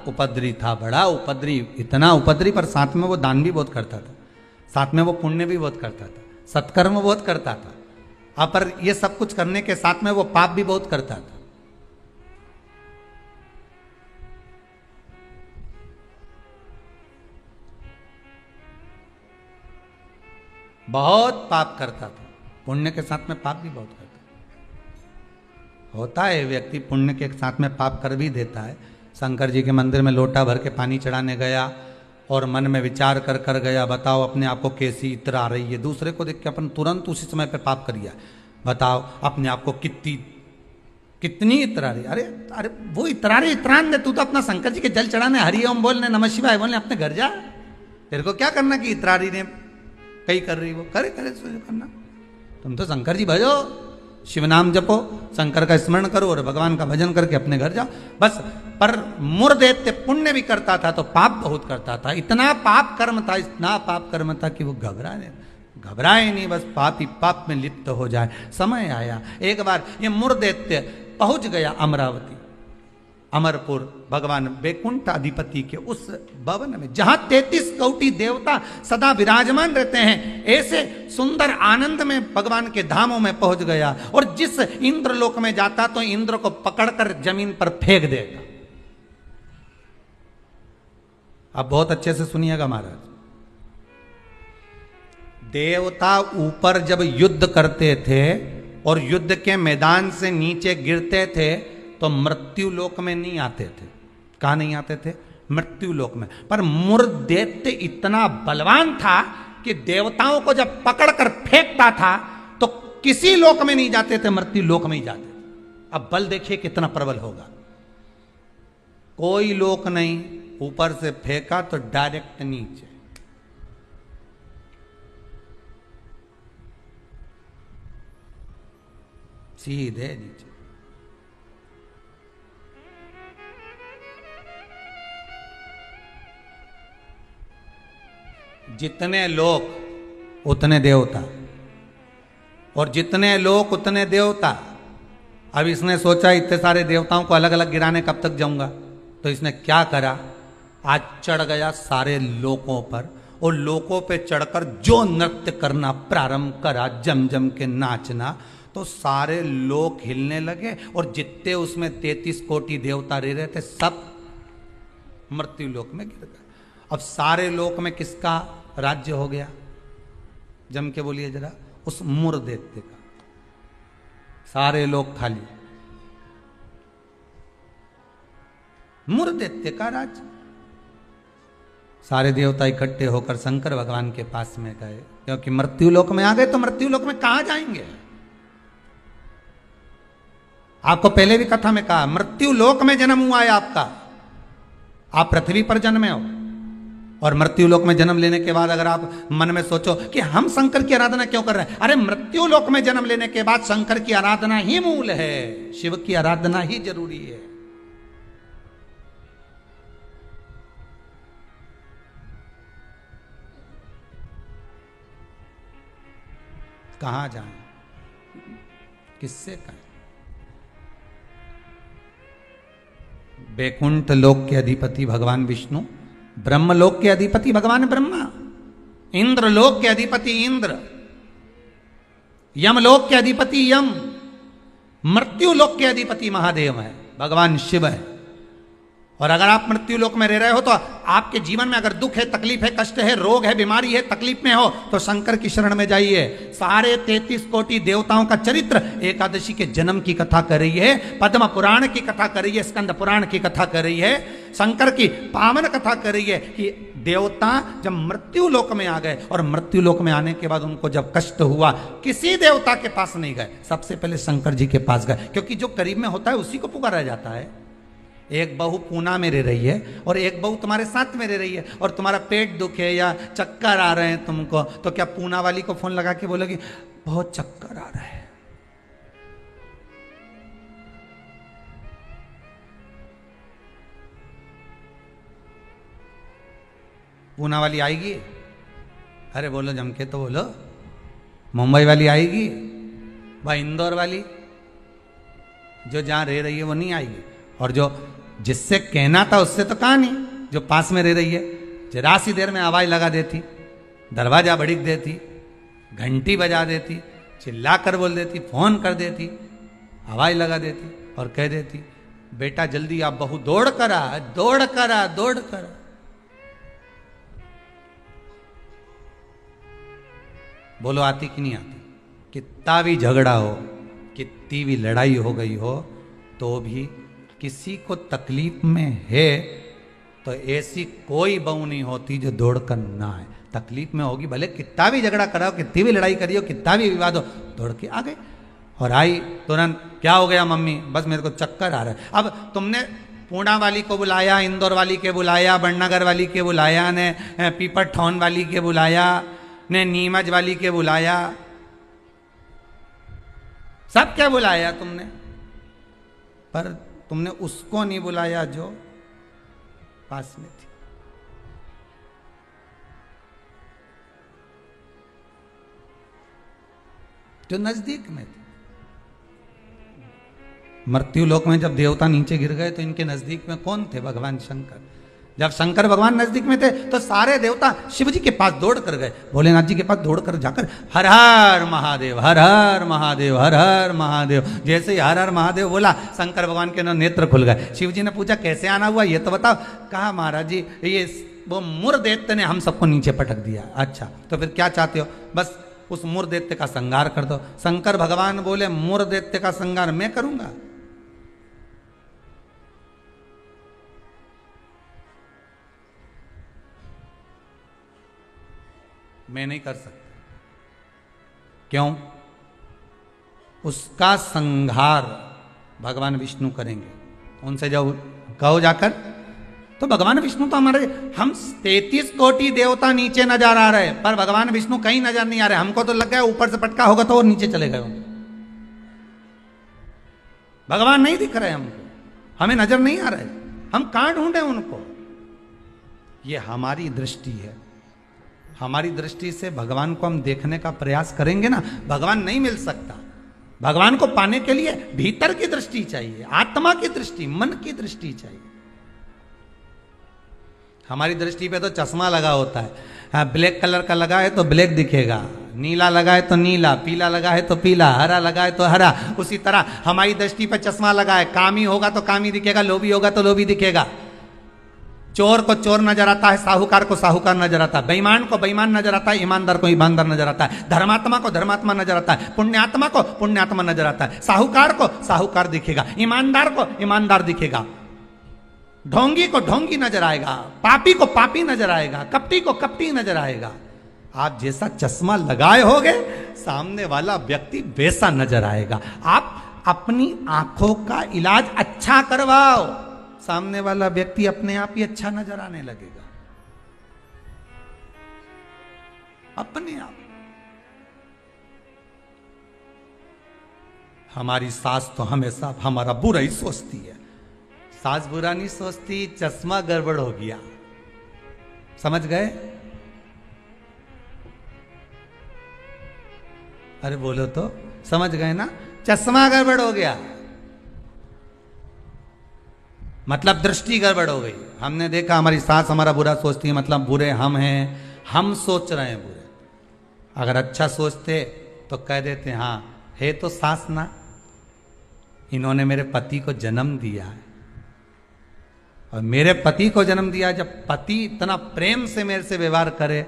उपद्री था, बड़ा उपद्री, इतना उपद्री, पर साथ में वो दान भी बहुत करता था, साथ में वो पुण्य भी बहुत करता था, सत्कर्म बहुत करता था। अब पर ये सब कुछ करने के साथ में वो पाप भी बहुत करता था। बहुत पाप करता था, पुण्य के साथ में पाप भी बहुत करता था। होता है व्यक्ति पुण्य के साथ में पाप कर भी देता है। शंकर जी के मंदिर में लोटा भर के पानी चढ़ाने गया और मन में विचार कर गया, बताओ अपने आप को कैसी इतर आ रही है। दूसरे को देख के अपन तुरंत उसी समय पे पाप कर गया। बताओ अपने आप को कितनी इतर आ रही। अरे अरे वो इतरारे इतरान दे, तू तो अपना शंकर जी के जल चढ़ाने, हरि ओम बोलने, नमः शिवाय बोलने अपने घर जा। तेरे को क्या करना कि इतरारी ने कई कर रही, वो करे करना। तुम तो शंकर जी भजो, शिव नाम जपो, शंकर का स्मरण करो और भगवान का भजन करके अपने घर जाओ बस। पर मुरदैत्य पुण्य भी करता था तो पाप बहुत करता था। इतना पाप कर्म था कि वो घबराए नहीं, बस पाप ही पाप में लिप्त हो जाए। समय आया, एक बार ये मुरदैत्य पहुंच गया अमरावती, अमरपुर, भगवान वैकुंठ अधिपति के उस भवन में जहां 33 कोटि देवता सदा विराजमान रहते हैं। ऐसे सुंदर आनंद में भगवान के धामों में पहुंच गया। और जिस इंद्रलोक में जाता तो इंद्र को पकड़कर जमीन पर फेंक देगा। अब बहुत अच्छे से सुनिएगा महाराज, देवता ऊपर जब युद्ध करते थे और युद्ध के मैदान से नीचे गिरते थे तो मृत्यु लोक में नहीं आते थे। कहां नहीं आते थे? मृत्यु लोक में। पर मुरदैत्य इतना बलवान था कि देवताओं को जब पकड़कर फेंकता था तो किसी लोक में नहीं जाते थे, मृत्यु लोक में ही जाते थे। अब बल देखिए कितना प्रबल होगा। कोई लोक नहीं, ऊपर से फेंका तो डायरेक्ट नीचे। सीधे नीचे। जितने लोक उतने देवता, और जितने लोक उतने देवता। अब इसने सोचा इतने सारे देवताओं को अलग अलग गिराने कब तक जाऊंगा, तो इसने क्या करा, आज चढ़ गया सारे लोकों पर और लोकों पे चढ़कर जो नृत्य करना प्रारंभ करा, जम जम के नाचना, तो सारे लोक हिलने लगे। और जितने उसमें 33 कोटि देवता रह रहे थे सब मृत्यु लोक में गिर गए। अब सारे लोक में किसका राज्य हो गया? जम के बोलिए जरा, उस मुरदैत्य का। सारे लोग खाली, मुरदैत्य का राज्य। सारे देवता इकट्ठे होकर शंकर भगवान के पास में गए, क्योंकि मृत्यु लोक में आ गए तो मृत्यु लोक में कहां जाएंगे। आपको पहले भी कथा में कहा, मृत्यु लोक में जन्म हुआ है आपका। आप पृथ्वी पर जन्मे हो और मृत्यु लोक में जन्म लेने के बाद अगर आप मन में सोचो कि हम शंकर की आराधना क्यों कर रहे हैं, अरे मृत्यु लोक में जन्म लेने के बाद शंकर की आराधना ही मूल है, शिव की आराधना ही जरूरी है। कहां जाएं, किससे कहें? वैकुंठ लोक के अधिपति भगवान विष्णु, ब्रह्मलोक के अधिपति भगवान ब्रह्मा, इंद्र लोक के अधिपति इंद्र, यमलोक के अधिपति यम, मृत्यु लोक के अधिपति महादेव है, भगवान शिव है। और अगर आप मृत्यु लोक में रह रहे हो तो आपके जीवन में अगर दुख है, तकलीफ है, कष्ट है, रोग है, बीमारी है, तकलीफ में हो तो शंकर की शरण में जाइए। सारे 33 कोटि देवताओं का चरित्र एकादशी के जन्म की कथा कर रही है, पद्म पुराण की कथा कर रही है, स्कंद पुराण की कथा कर रही है, शंकर की पावन कथा कर रही है कि देवता जब मृत्यु लोक में आ गए और मृत्यु लोक में आने के बाद उनको जब कष्ट हुआ, किसी देवता के पास नहीं गए, सबसे पहले शंकर जी के पास गए, क्योंकि जो करीब में होता है उसी को पुकारा जाता है। एक बहू पूना में रह रही है और एक बहू तुम्हारे साथ में रह रही है और तुम्हारा पेट दुखे या चक्कर आ रहे हैं तुमको, तो क्या पूना वाली को फोन लगा के बोलोगी बहुत चक्कर आ रहा है? पूना वाली आएगी? अरे बोलो जम के तो बोलो। मुंबई वाली आएगी? वह इंदौर वाली जो जहां रह रही है वो नहीं आएगी। और जो जिससे कहना था उससे तो कहा नहीं, जो पास में रह रही है जरा सी देर में आवाज लगा देती, दरवाजा बड़ीक देती, घंटी बजा देती, चिल्ला कर बोल देती, फोन कर देती, आवाज लगा देती और कह देती बेटा जल्दी आप बहू दौड़ कर आ, दौड़ कर आ, दौड़ कर आ। बोलो आती कि नहीं आती? कितना भी झगड़ा हो, कितनी भी लड़ाई हो गई हो, तो भी किसी को तकलीफ में है तो ऐसी कोई बहू नहीं होती जो दौड़ कर ना आए। तकलीफ में होगी, भले कितना भी झगड़ा कराओ, कितनी भी लड़ाई करी हो, कितना भी विवाद हो, दौड़ के आ गए और आई तुरंत। क्या हो गया मम्मी? बस मेरे को चक्कर आ रहा है। अब तुमने पूना वाली को बुलाया, इंदौर वाली के बुलाया, बड़नगर वाली के बुलाया, ने पीपर ठौन वाली के बुलाया, ने नीमच वाली के बुलाया, सब क्या बुलाया तुमने, पर तुमने उसको नहीं बुलाया जो पास में थी। जो नजदीक में थी। मृत्यु लोक में जब देवता नीचे गिर गए तो इनके नजदीक में कौन थे? भगवान शंकर। जब शंकर भगवान नजदीक में थे तो सारे देवता शिव जी के पास दौड़ कर गए, भोलेनाथ जी के पास दौड़ कर जाकर हर हर महादेव, हर हर महादेव, हर हर महादेव। जैसे ही हर हर महादेव बोला, शंकर भगवान के नेत्र खुल गए। शिव जी ने पूछा कैसे आना हुआ ये तो बताओ। कहा महाराज जी ये वो मुर दैत्य ने हम सबको नीचे पटक दिया। अच्छा तो फिर क्या चाहते हो? बस उस मुर दैत्य का संहार कर दो। शंकर भगवान बोले मुर दैत्य का संहार मैं करूंगा? मैं नहीं कर सकता। क्यों? उसका संहार भगवान विष्णु करेंगे। उनसे जब कहो जाकर, तो भगवान विष्णु तो हमारे, हम 33 कोटि देवता नीचे नजर आ रहे, पर भगवान विष्णु कहीं नजर नहीं आ रहे। हमको तो लग गया ऊपर से पटका होगा तो वो नीचे चले गए होंगे। भगवान नहीं दिख रहे हमको, हमें नजर नहीं आ रहे, हम कहां ढूंढे उनको? ये हमारी दृष्टि है। हमारी दृष्टि से भगवान को हम देखने का प्रयास करेंगे ना, भगवान नहीं मिल सकता। भगवान को पाने के लिए भीतर की दृष्टि चाहिए, आत्मा की दृष्टि, मन की दृष्टि चाहिए। हमारी दृष्टि पे तो चश्मा लगा होता है। हाँ, ब्लैक कलर का लगा है तो ब्लैक दिखेगा, नीला लगा है तो नीला, पीला लगा है तो पीला, हरा लगा है तो हरा। उसी तरह हमारी दृष्टि पे चश्मा लगा है, कामी होगा तो कामी दिखेगा, लोभी होगा तो लोभी दिखेगा। चोर को चोर नजर आता है, साहूकार को साहूकार नजर आता है, बेईमान को बेईमान नजर आता है, ईमानदार को ईमानदार नजर आता है, धर्मात्मा को धर्मात्मा नजर आता है, पुण्यात्मा को पुण्यात्मा नजर आता है। साहूकार को साहूकार दिखेगा, ईमानदार को ईमानदार दिखेगा, ढोंगी को ढोंगी नजर आएगा, पापी को पापी नजर आएगा, कपटी को कपटी नजर आएगा। आप जैसा चश्मा लगाए होगे सामने वाला व्यक्ति वैसा नजर आएगा। आप अपनी आंखों का इलाज अच्छा करवाओ, सामने वाला व्यक्ति अपने आप ही अच्छा नजर आने लगेगा, अपने आप। हमारी सास तो हमेशा हमारा बुरा ही सोचती है। सास बुरा नहीं सोचती, चश्मा गड़बड़ हो गया। समझ गए? अरे बोलो तो, समझ गए ना? चश्मा गड़बड़ हो गया मतलब दृष्टि गड़बड़ हो गई। हमने देखा हमारी सास हमारा बुरा सोचती है, मतलब बुरे हम हैं, हम सोच रहे हैं बुरे। अगर अच्छा सोचते तो कह देते हाँ है तो सास ना, इन्होंने मेरे पति को जन्म दिया है, और मेरे पति को जन्म दिया। जब पति इतना प्रेम से मेरे से व्यवहार करे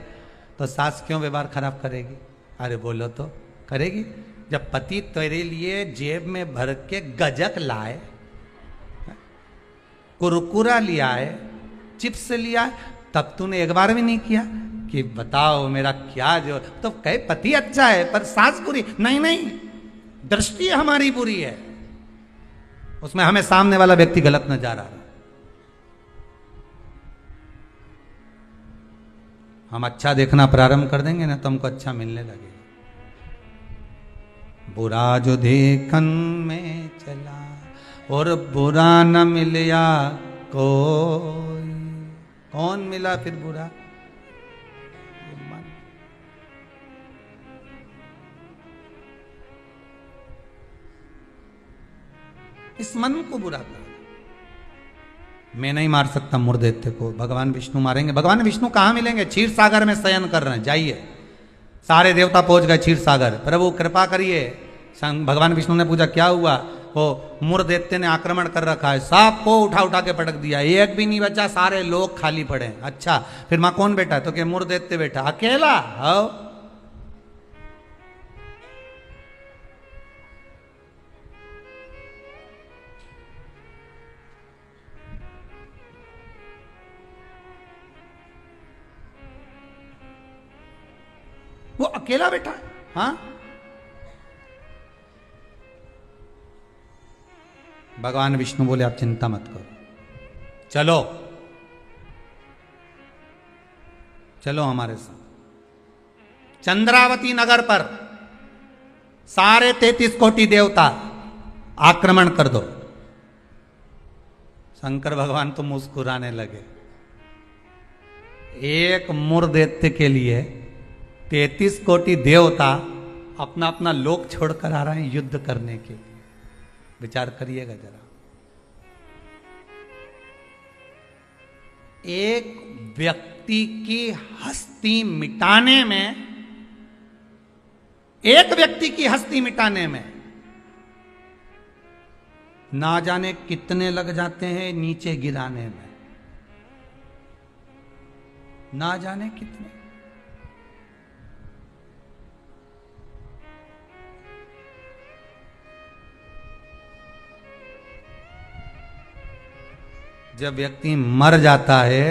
तो सास क्यों व्यवहार खराब करेगी? अरे बोलो तो, करेगी। जब पति तेरे लिए जेब में भर के गजक लाए, कुरकुरा लिया है, चिप्स लिया है, तब तूने एक बार भी नहीं किया कि बताओ मेरा क्या जो, तो कहे पति अच्छा है पर सास बुरी, नहीं नहीं, दृष्टि हमारी बुरी है, उसमें हमें सामने वाला व्यक्ति गलत नजर आ रहा है। हम अच्छा देखना प्रारंभ कर देंगे ना तो हमको अच्छा मिलने लगेगा। बुरा जो देखन में चला और बुरा न मिलया कोई, कौन मिला फिर बुरा? मन। इस मन को बुरा कर, मैं नहीं मार सकता मुर्देत्य को, भगवान विष्णु मारेंगे। भगवान विष्णु कहां मिलेंगे? क्षीर सागर में शयन कर रहे हैं, जाइए। सारे देवता पहुंच गए क्षीर सागर, प्रभु कृपा करिए। भगवान विष्णु ने पूछा क्या हुआ? वो मुर्देत्य ने आक्रमण कर रखा है, सबको उठा उठा के पटक दिया, एक भी नहीं बचा, सारे लोग खाली पड़े। अच्छा फिर मां कौन बैठा? तो क्या मुर्देत्य बैठा अकेला? हो वो अकेला बैठा है। हाँ, भगवान विष्णु बोले आप चिंता मत करो, चलो चलो हमारे साथ। चंद्रावती नगर पर सारे 33 कोटि देवता आक्रमण कर दो। शंकर भगवान तो मुस्कुराने लगे। एक मुर्दैत्य के लिए 33 कोटि देवता अपना अपना लोक छोड़कर आ रहे हैं युद्ध करने के लिए। विचार करिएगा जरा, एक व्यक्ति की हस्ती मिटाने में, एक व्यक्ति की हस्ती मिटाने में ना जाने कितने लग जाते हैं नीचे गिराने में, ना जाने कितने। जब व्यक्ति मर जाता है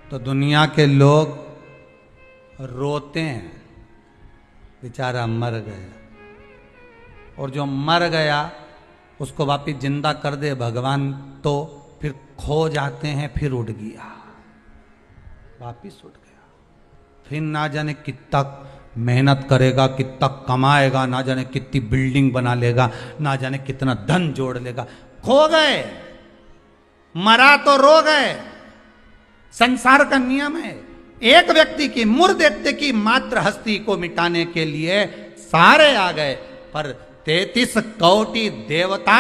तो दुनिया के लोग रोते हैं, बेचारा मर गया। और जो मर गया उसको वापिस जिंदा कर दे भगवान तो फिर खो जाते हैं, फिर उठ गया, वापिस उठ गया। फिर ना जाने कितना मेहनत करेगा, कितना कमाएगा, ना जाने कितनी बिल्डिंग बना लेगा, ना जाने कितना धन जोड़ लेगा, खो गए। मरा तो रो गए। संसार का नियम है, एक व्यक्ति की मुर्दैत्य की मात्र हस्ती को मिटाने के लिए सारे आ गए, पर 33 कोटि देवता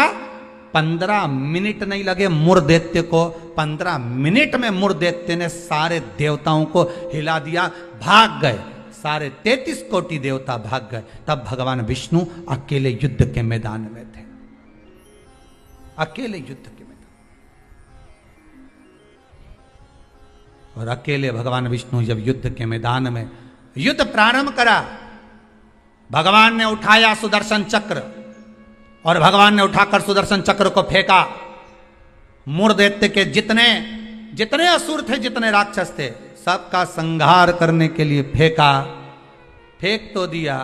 15 मिनट नहीं लगे मुर्दैत्य को। 15 मिनट में मुर्दैत्य ने सारे देवताओं को हिला दिया, भाग गए। सारे 33 कोटि देवता भाग गए। तब भगवान विष्णु अकेले युद्ध के मैदान में थे, अकेले युद्ध के। और अकेले भगवान विष्णु जब युद्ध के मैदान में युद्ध प्रारंभ करा, भगवान ने उठाया सुदर्शन चक्र और भगवान ने उठाकर सुदर्शन चक्र को फेंका। मुर्दैत्य के जितने जितने असुर थे, जितने राक्षस थे, सबका संहार करने के लिए फेंका। फेंक तो दिया,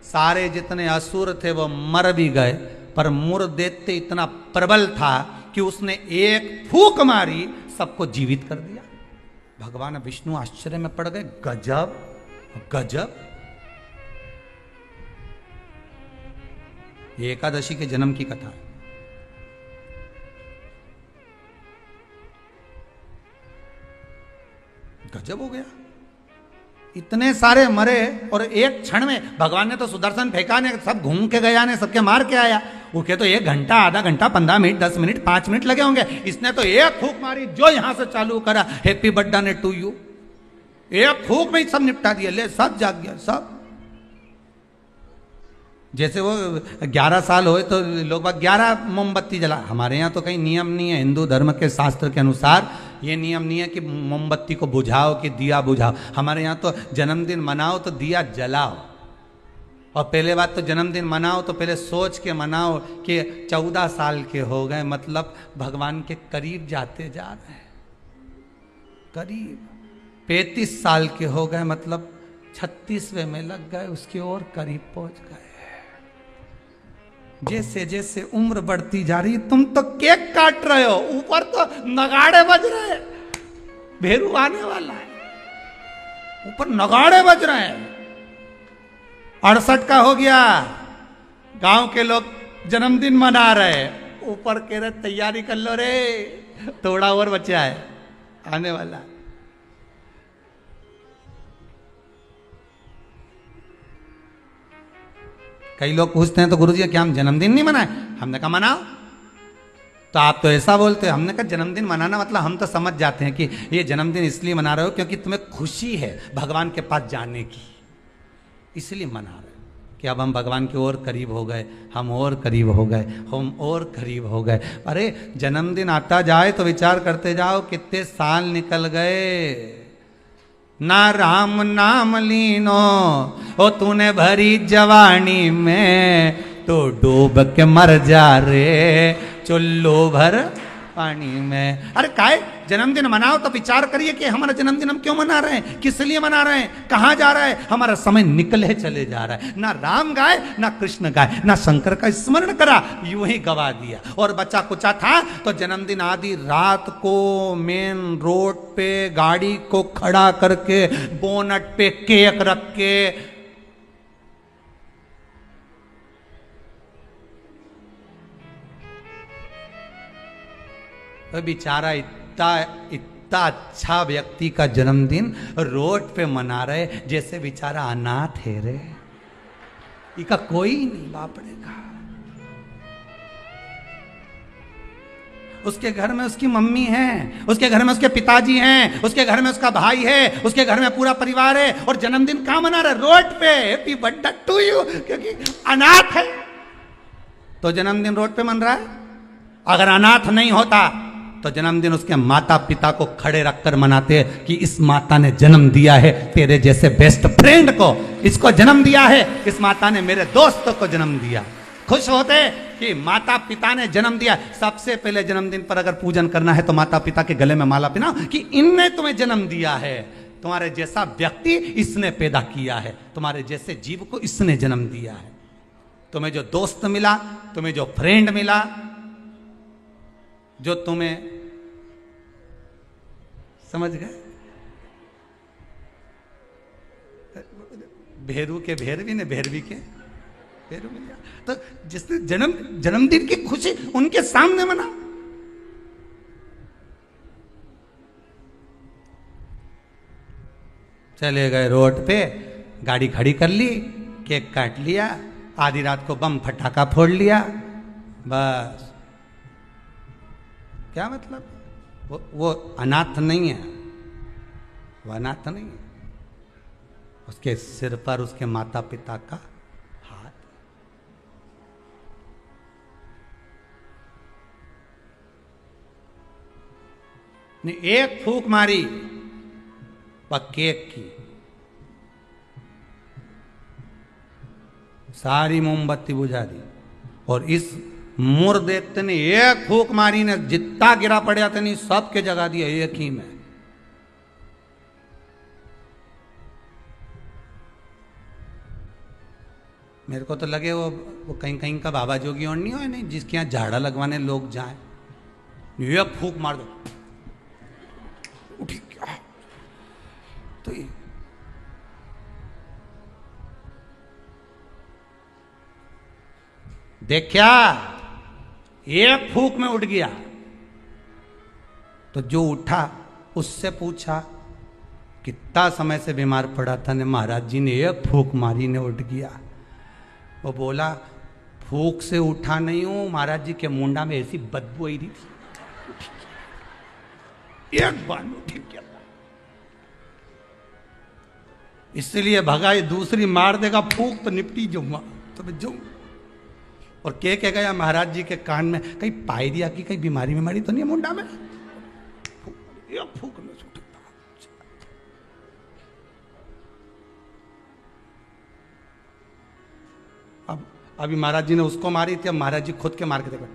सारे जितने असुर थे वो मर भी गए, पर मुर्दैत्य इतना प्रबल था कि उसने एक फूंक मारी, सबको जीवित कर दिया। भगवान विष्णु आश्चर्य में पड़ गए, गजब गजब। ये एकादशी के जन्म की कथा है। गजब हो गया, इतने सारे मरे और एक क्षण में भगवान ने तो सुदर्शन फेंका ने, सब घूम के गया ने, सबके मार के आया। उनके तो 1 घंटा, आधा घंटा, 15 मिनट, 10 मिनट, 5 मिनट लगे होंगे। इसने तो एक फूंक मारी, जो यहां से चालू करा, हैप्पी बर्थडे टू यू, एक फूंक में ही सब निपटा दिया। ले, सब जाग गया, सब। जैसे वो 11 साल होए तो लोग 11 मोमबत्ती जला। हमारे यहाँ तो कहीं नियम नहीं है, हिंदू धर्म के शास्त्र के अनुसार ये नियम नहीं है कि मोमबत्ती को बुझाओ कि दिया बुझाओ। हमारे यहाँ तो जन्मदिन मनाओ तो दिया जलाओ। और पहले बात तो जन्मदिन मनाओ तो पहले सोच के मनाओ कि 14 साल के हो गए, मतलब भगवान के करीब जाते जा रहे हैं। करीब 35 साल के हो गए, मतलब 36वें में लग गए, उसकी ओर करीब पहुंच गए। जैसे जैसे उम्र बढ़ती जा रही, तुम तो केक काट रहे हो, ऊपर तो नगाड़े बज रहे हैं, भेरू आने वाला है, ऊपर नगाड़े बज रहे हैं। 68 का हो गया, गांव के लोग जन्मदिन मना रहे, ऊपर कह रहे तैयारी कर लो रे, थोड़ा और बचा है, आने वाला। कई लोग पूछते हैं तो गुरुजी क्या हम जन्मदिन नहीं मनाए? हमने कहा मनाओ। तो आप तो ऐसा बोलते हो। हमने कहा जन्मदिन मनाना मतलब हम तो समझ जाते हैं कि ये जन्मदिन इसलिए मना रहे हो क्योंकि तुम्हें खुशी है भगवान के पास जाने की, इसलिए मना रहे हो कि अब हम भगवान की ओर करीब हो गए, हम और करीब हो गए, हम और करीब हो गए। अरे जन्मदिन आता जाए तो विचार करते जाओ कितने साल निकल गए। ना राम नाम लीनो ओ तूने भरी जवानी में, तो डूब के मर जा रे चुल्लू भर पानी में। अरे काय जन्मदिन मनाओ तो विचार करिए कि हमारा जन्मदिन हम क्यों मना रहे हैं, किस लिए मना रहे हैं, कहां जा रहा है, हमारा समय निकले चले जा रहा है। ना राम गाए ना कृष्ण गाए ना शंकर का स्मरण करा, यूं ही गवा दिया। और बच्चा कुचा था तो जन्मदिन आदि रात को मेन रोड पे गाड़ी को खड़ा करके बोनट पे केक रख के तो बेचारा इतना अच्छा व्यक्ति का जन्मदिन रोड पे मना रहे जैसे बेचारा अनाथ है रे, इसका कोई नहीं बापड़े का। उसके घर में उसकी मम्मी है, उसके घर में उसके पिताजी हैं, उसके घर में उसका भाई है, उसके घर में पूरा परिवार है, और जन्मदिन कहां मना रहा है? रोड पे। हैप्पी बर्थडे टू यू, क्योंकि अनाथ है तो जन्मदिन रोड पे मन रहा है। अगर अनाथ नहीं होता तो जन्मदिन उसके माता पिता को खड़े रखकर मनाते कि इस माता ने जन्म दिया है तेरे जैसे बेस्ट फ्रेंड को, इसको जन्म दिया है, इस माता ने मेरे दोस्तों को जन्म दिया। खुश होते कि माता पिता ने जन्म दिया। सबसे पहले जन्मदिन पर अगर पूजन करना है तो माता पिता के गले में माला पहनाओ कि इनने तुम्हें जन्म दिया है, तुम्हारे जैसा व्यक्ति इसने पैदा किया है, तुम्हारे जैसे जीव को इसने जन्म दिया है। तुम्हें जो दोस्त मिला, तुम्हें जो फ्रेंड मिला, जो तुम्हें, समझ गए, भेरू के भेरवी ने भेरवी के भेरू मिल गया। तो जिसने जन्मदिन की खुशी उनके सामने मना। चले गए रोड पे, गाड़ी खड़ी कर ली, केक काट लिया, आधी रात को बम फटाका फोड़ लिया, बस। क्या मतलब? वो अनाथ नहीं है, वो अनाथ नहीं है, उसके सिर पर उसके माता पिता का हाथ। ने एक फूंक मारी केक की, सारी मोमबत्ती बुझा दी, और इस मुर्देते ने एक फूंक मारी ने जितना गिरा पड़ा था नहीं सबके जगा दिया एक ही में। मेरे को तो लगे वो कहीं कहीं का बाबा जोगी और नहीं हो, नहीं जिसके यहाँ झाड़ा लगवाने लोग जाए, एक फूंक मार दो उठी क्या। तो ये देखा, एक फूंक में उठ गया। तो जो उठा उससे पूछा कितना समय से बीमार पड़ा था ने? महाराज जी ने एक फूंक मारी ने उठ गया। वो बोला फूंक से उठा नहीं हूं, महाराज जी के मुंडा में ऐसी बदबू आई थी, एक बार में उठ गया। इसलिए भगा, ये दूसरी मार देगा फूंक तो निपटी जाऊंगा, तो मैं जाऊंगा। और के कह गया महाराज जी के कान में, कहीं पायरिया की कहीं बीमारी में मरी तो नहीं मुंडा में? फूक में छूटता। अब अभी महाराज जी ने उसको मारी थी, अब महाराज जी खुद के मार के देखो,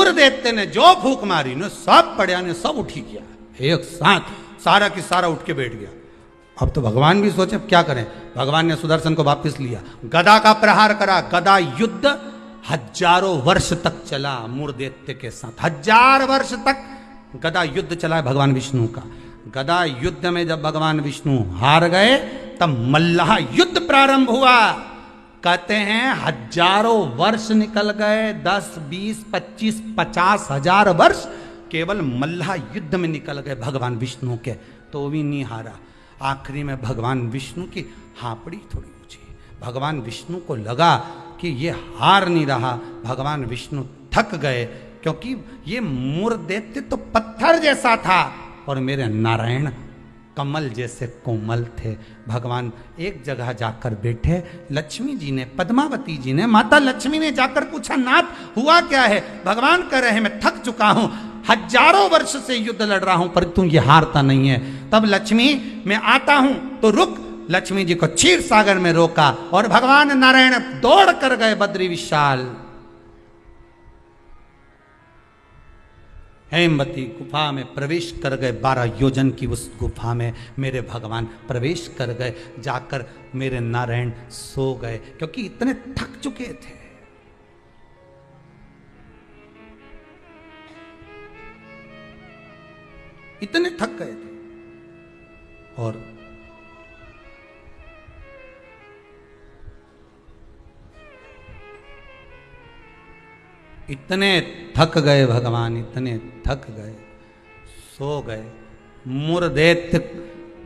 मूर दैत्य ने जो फूक मारी ने सब पड़िया ने सब उठी गया, एक साथ सारा की सारा उठ के बैठ गया। अब तो भगवान भी सोचे अब क्या करें। भगवान ने सुदर्शन को वापस लिया, गदा का प्रहार करा। गदा युद्ध हजारों वर्ष तक चला मूर दैत्य के साथ, 1000 वर्ष तक गदा युद्ध चला है भगवान विष्णु का। गदा युद्ध में जब भगवान विष्णु हार गए तब मल्लाह युद्ध प्रारंभ हुआ। कहते हैं हजारों वर्ष निकल गए, 10, 20, 25, 50 हजार वर्ष केवल मल्लाह युद्ध में निकल गए भगवान विष्णु के, तो भी नहीं हारा। आखिरी में भगवान विष्णु की हापड़ी थोड़ी ऊंची, भगवान विष्णु को लगा कि ये हार नहीं रहा। भगवान विष्णु थक गए, क्योंकि ये मूर दैत्य तो पत्थर जैसा था और मेरे नारायण कमल जैसे कोमल थे। भगवान एक जगह जाकर बैठे। लक्ष्मी जी ने, पद्मावती जी ने, माता लक्ष्मी ने जाकर पूछा, नाथ हुआ क्या है? भगवान कह रहे हैं मैं थक चुका हूं, हजारों वर्ष से युद्ध लड़ रहा हूं पर तू ये हारता नहीं है। तब लक्ष्मी मैं आता हूं तो रुक। लक्ष्मी जी को क्षीर सागर में रोका और भगवान नारायण दौड़ कर गए बद्री विशाल। हेमवती गुफा में प्रवेश कर गए, 12 योजन की उस गुफा में मेरे भगवान प्रवेश कर गए। जाकर मेरे नारायण सो गए, क्योंकि इतने थक चुके थे। इतने थक गए थे और इतने थक गए भगवान, इतने थक गए, सो गए। मूर दैत्य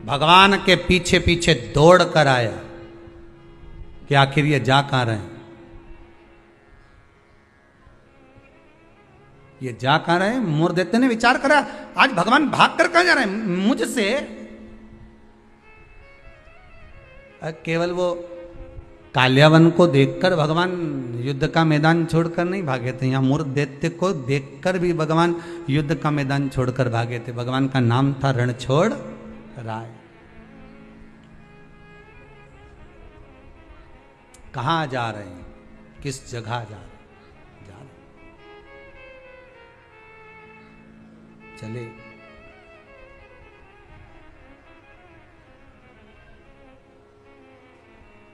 भगवान के पीछे पीछे दौड़ कर आया कि आखिर ये जा कहां रहे हैं, ये जा कहां रहे हैं। मूर दैत्य ने विचार करा, आज भगवान भाग कर कहां जा रहे हैं मुझसे। केवल वो काल्यावन को देखकर भगवान युद्ध का मैदान छोड़कर नहीं भागे थे, यहां मूर दैत्य को देखकर भी भगवान युद्ध का मैदान छोड़कर भागे थे। भगवान का नाम था रणछोड़ राय। कहां जा रहे हैं, किस जगह जा रहे हैं? जा रहे चले।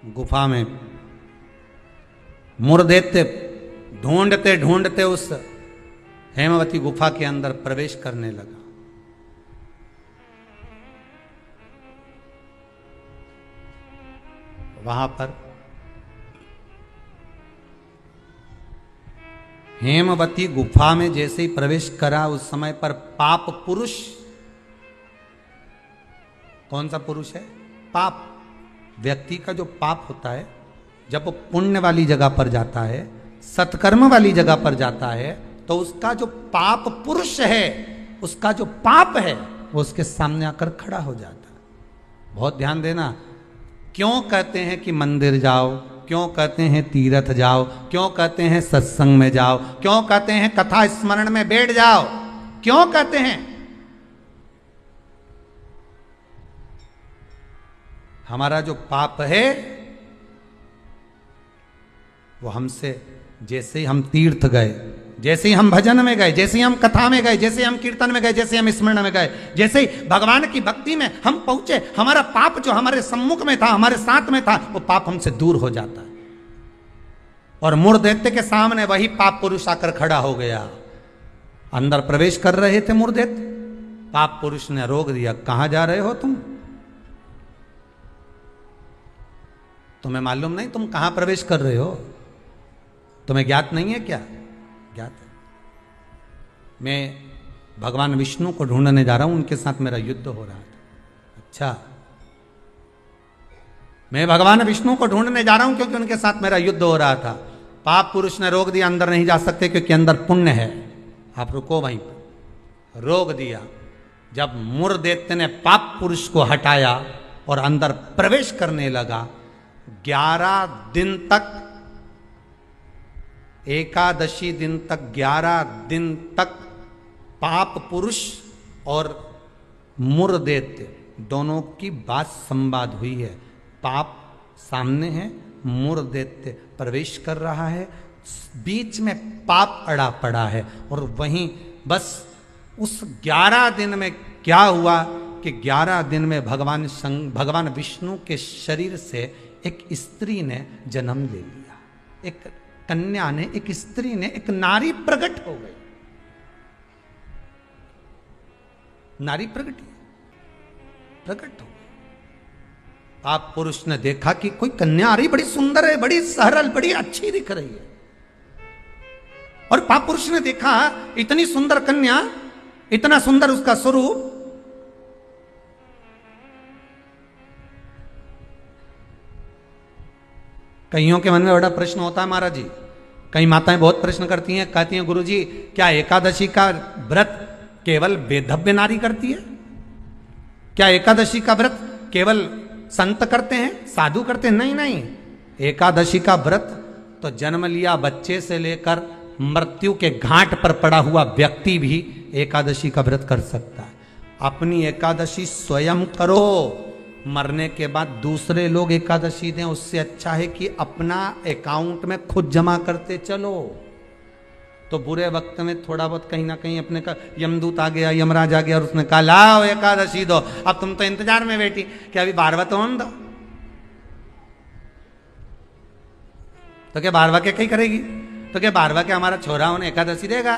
गुफा में मूर दैत्य ढूंढते ढूंढते उस हेमवती गुफा के अंदर प्रवेश करने लगा। वहां पर हेमवती गुफा में जैसे ही प्रवेश करा उस समय पर पाप पुरुष, कौन सा पुरुष है? पाप। व्यक्ति का जो पाप होता है, जब वो पुण्य वाली जगह पर जाता है, सत्कर्म वाली जगह पर जाता है, तो उसका जो पाप पुरुष है, उसका जो पाप है, वो उसके सामने आकर खड़ा हो जाता है। बहुत ध्यान देना। क्यों कहते हैं कि मंदिर जाओ, क्यों कहते हैं तीर्थ जाओ, क्यों कहते हैं सत्संग में जाओ, क्यों कहते हैं कथा स्मरण में बैठ जाओ, क्यों कहते हैं? हमारा जो पाप है वो हमसे, जैसे ही हम तीर्थ गए, जैसे ही हम भजन में गए, जैसे ही हम कथा में गए, जैसे ही हम कीर्तन में गए, जैसे ही हम स्मरण में गए, जैसे ही भगवान की भक्ति में हम पहुंचे, हमारा पाप जो हमारे सम्मुख में था, हमारे साथ में था, वो पाप हमसे दूर हो जाता है। और मूर दैत्य के सामने वही पाप पुरुष आकर खड़ा हो गया। अंदर प्रवेश कर रहे थे मूर दैत्य, पाप पुरुष ने रोक दिया। कहां जा रहे हो तुम? तुम्हें मालूम नहीं तुम कहां प्रवेश कर रहे हो? तुम्हें ज्ञात नहीं है क्या? ज्ञात है। मैं भगवान विष्णु को ढूंढने जा रहा हूं, उनके साथ मेरा युद्ध हो रहा था। अच्छा, मैं भगवान विष्णु को ढूंढने जा रहा हूं क्योंकि उनके साथ मेरा युद्ध हो रहा था। पाप पुरुष ने रोक दिया, अंदर नहीं जा सकते क्योंकि अंदर पुण्य है, आप रुको वहीं पर। रोक दिया। जब मूर दैत्य ने पाप पुरुष को हटाया और अंदर प्रवेश करने लगा, 11 दिन तक, एकादशी दिन तक, 11 दिन तक पाप पुरुष और मूर दैत्य दोनों की बात संवाद हुई है। पाप सामने है, मूर दैत्य प्रवेश कर रहा है, बीच में पाप अड़ा पड़ा है। और वहीं बस उस 11 दिन में क्या हुआ कि 11 दिन में भगवान विष्णु के शरीर से एक स्त्री ने जन्म ले लिया, एक कन्या ने, एक स्त्री ने, एक नारी प्रकट हो गई। नारी प्रकट हो गई। आप पुरुष ने देखा कि कोई कन्या आ रही, बड़ी सुंदर है, बड़ी सरल, बड़ी अच्छी दिख रही है। और पाप पुरुष ने देखा इतनी सुंदर कन्या, इतना सुंदर उसका स्वरूप, कईयों के मन में बड़ा प्रश्न होता है महाराज जी। कई माताएं बहुत प्रश्न करती हैं, कहती हैं गुरुजी क्या एकादशी का व्रत केवल वेदव्य नारी करती है? क्या एकादशी का व्रत केवल संत करते हैं, साधु करते हैं? नहीं नहीं, एकादशी का व्रत तो जन्म लिया बच्चे से लेकर मृत्यु के घाट पर पड़ा हुआ व्यक्ति भी एकादशी का व्रत कर सकता है। अपनी एकादशी स्वयं करो, मरने के बाद दूसरे लोग एकादशी दें, उससे अच्छा है कि अपना अकाउंट में खुद जमा करते चलो। तो बुरे वक्त में थोड़ा बहुत कहीं ना कहीं अपने का यमदूत आ गया, यमराज आ गया और उसने कहा लाओ एकादशी दो। अब तुम तो इंतजार में बैठी कि अभी बारवा तो होने दो, तो क्या बारवा के कहीं करेगी? तो क्या बारवा के हमारा छोरा उन्हें एकादशी देगा?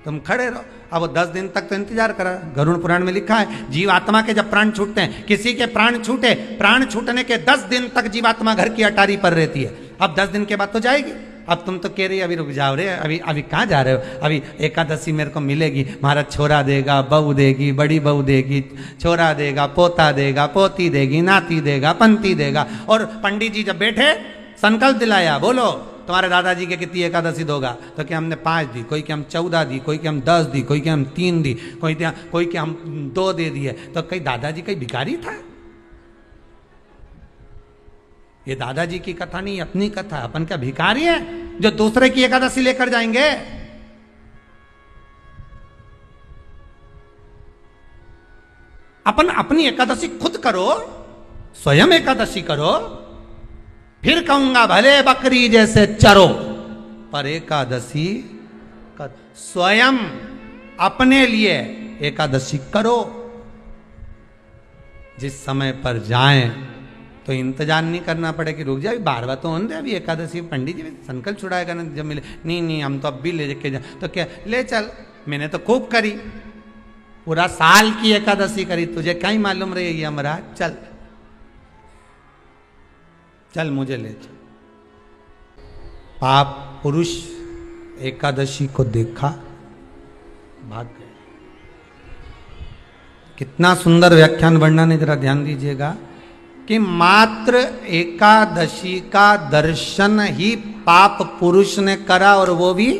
तुम खड़े रहो। अब वो 10 दिन तक तो इंतजार करा। गरुड़ पुराण में लिखा है जीवात्मा के जब प्राण छूटते हैं, किसी के प्राण छूटे, प्राण छूटने के 10 दिन तक जीवात्मा घर की अटारी पर रहती है। अब 10 दिन के बाद तो जाएगी। अब तुम तो कह रही अभी रुक जाओ रे, अभी कहाँ जा रहे हो? अभी एकादशी मेरे को मिलेगी, हमारा छोरा देगा, बहू देगी, बड़ी बहू देगी, छोरा देगा, पोता देगा, पोती देगी, नाती देगा, पंती देगा। और पंडित जी जब बैठे संकल्प दिलाया, बोलो तुम्हारे दादाजी के कितनी एकादशी दोगा? तो क्या हमने 5 दी, कोई के हम 14 दी, कोई के हम 10 दी, कोई के हम 3 दी, कोई के हम 2 दे दिए। तो कहीं दादाजी कहीं भिखारी था? ये दादाजी की कथा नहीं, अपनी कथा। अपन क्या भिखारी है जो दूसरे की एकादशी लेकर जाएंगे? अपन अपनी एकादशी खुद करो, स्वयं एकादशी करो, फिर कहूंगा भले बकरी जैसे चरो, पर एकादशी कर। स्वयं अपने लिए एकादशी करो। जिस समय पर जाएं तो इंतजार नहीं करना पड़े कि रुक जाए, बारवा तो होने दे, अभी एकादशी पंडित जी संकल्प छुड़ाएगा ना जब मिले। नहीं हम तो अब भी ले के जाए। तो क्या ले चल, मैंने तो खूब करी, पूरा साल की एकादशी करी, तुझे क्या ही मालूम रही है हमारा? चल मुझे ले चल। पाप पुरुष एकादशी को देखा, भाग गए। कितना सुंदर व्याख्यान वर्णन है, जरा ध्यान दीजिएगा कि मात्र एकादशी का दर्शन ही पाप पुरुष ने करा और वो भी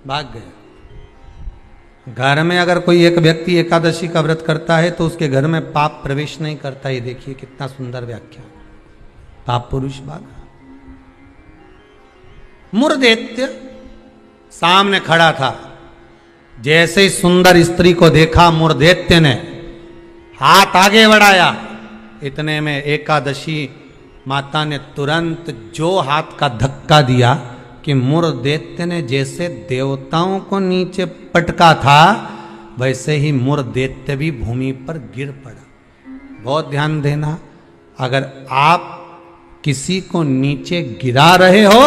भाग गया। घर में अगर कोई एक व्यक्ति एकादशी का व्रत करता है तो उसके घर में पाप प्रवेश नहीं करता। ये देखिए कितना सुंदर व्याख्यान। पाप पुरुष भागा। मुरदैत्य सामने खड़ा था। जैसे ही सुंदर स्त्री को देखा, मुरदैत्य ने हाथ आगे बढ़ाया। इतने में एकादशी माता ने तुरंत जो हाथ का धक्का दिया कि मुरदैत्य ने जैसे देवताओं को नीचे पटका था, वैसे ही मुरदैत्य भी भूमि पर गिर पड़ा। बहुत ध्यान देना, अगर आप किसी को नीचे गिरा रहे हो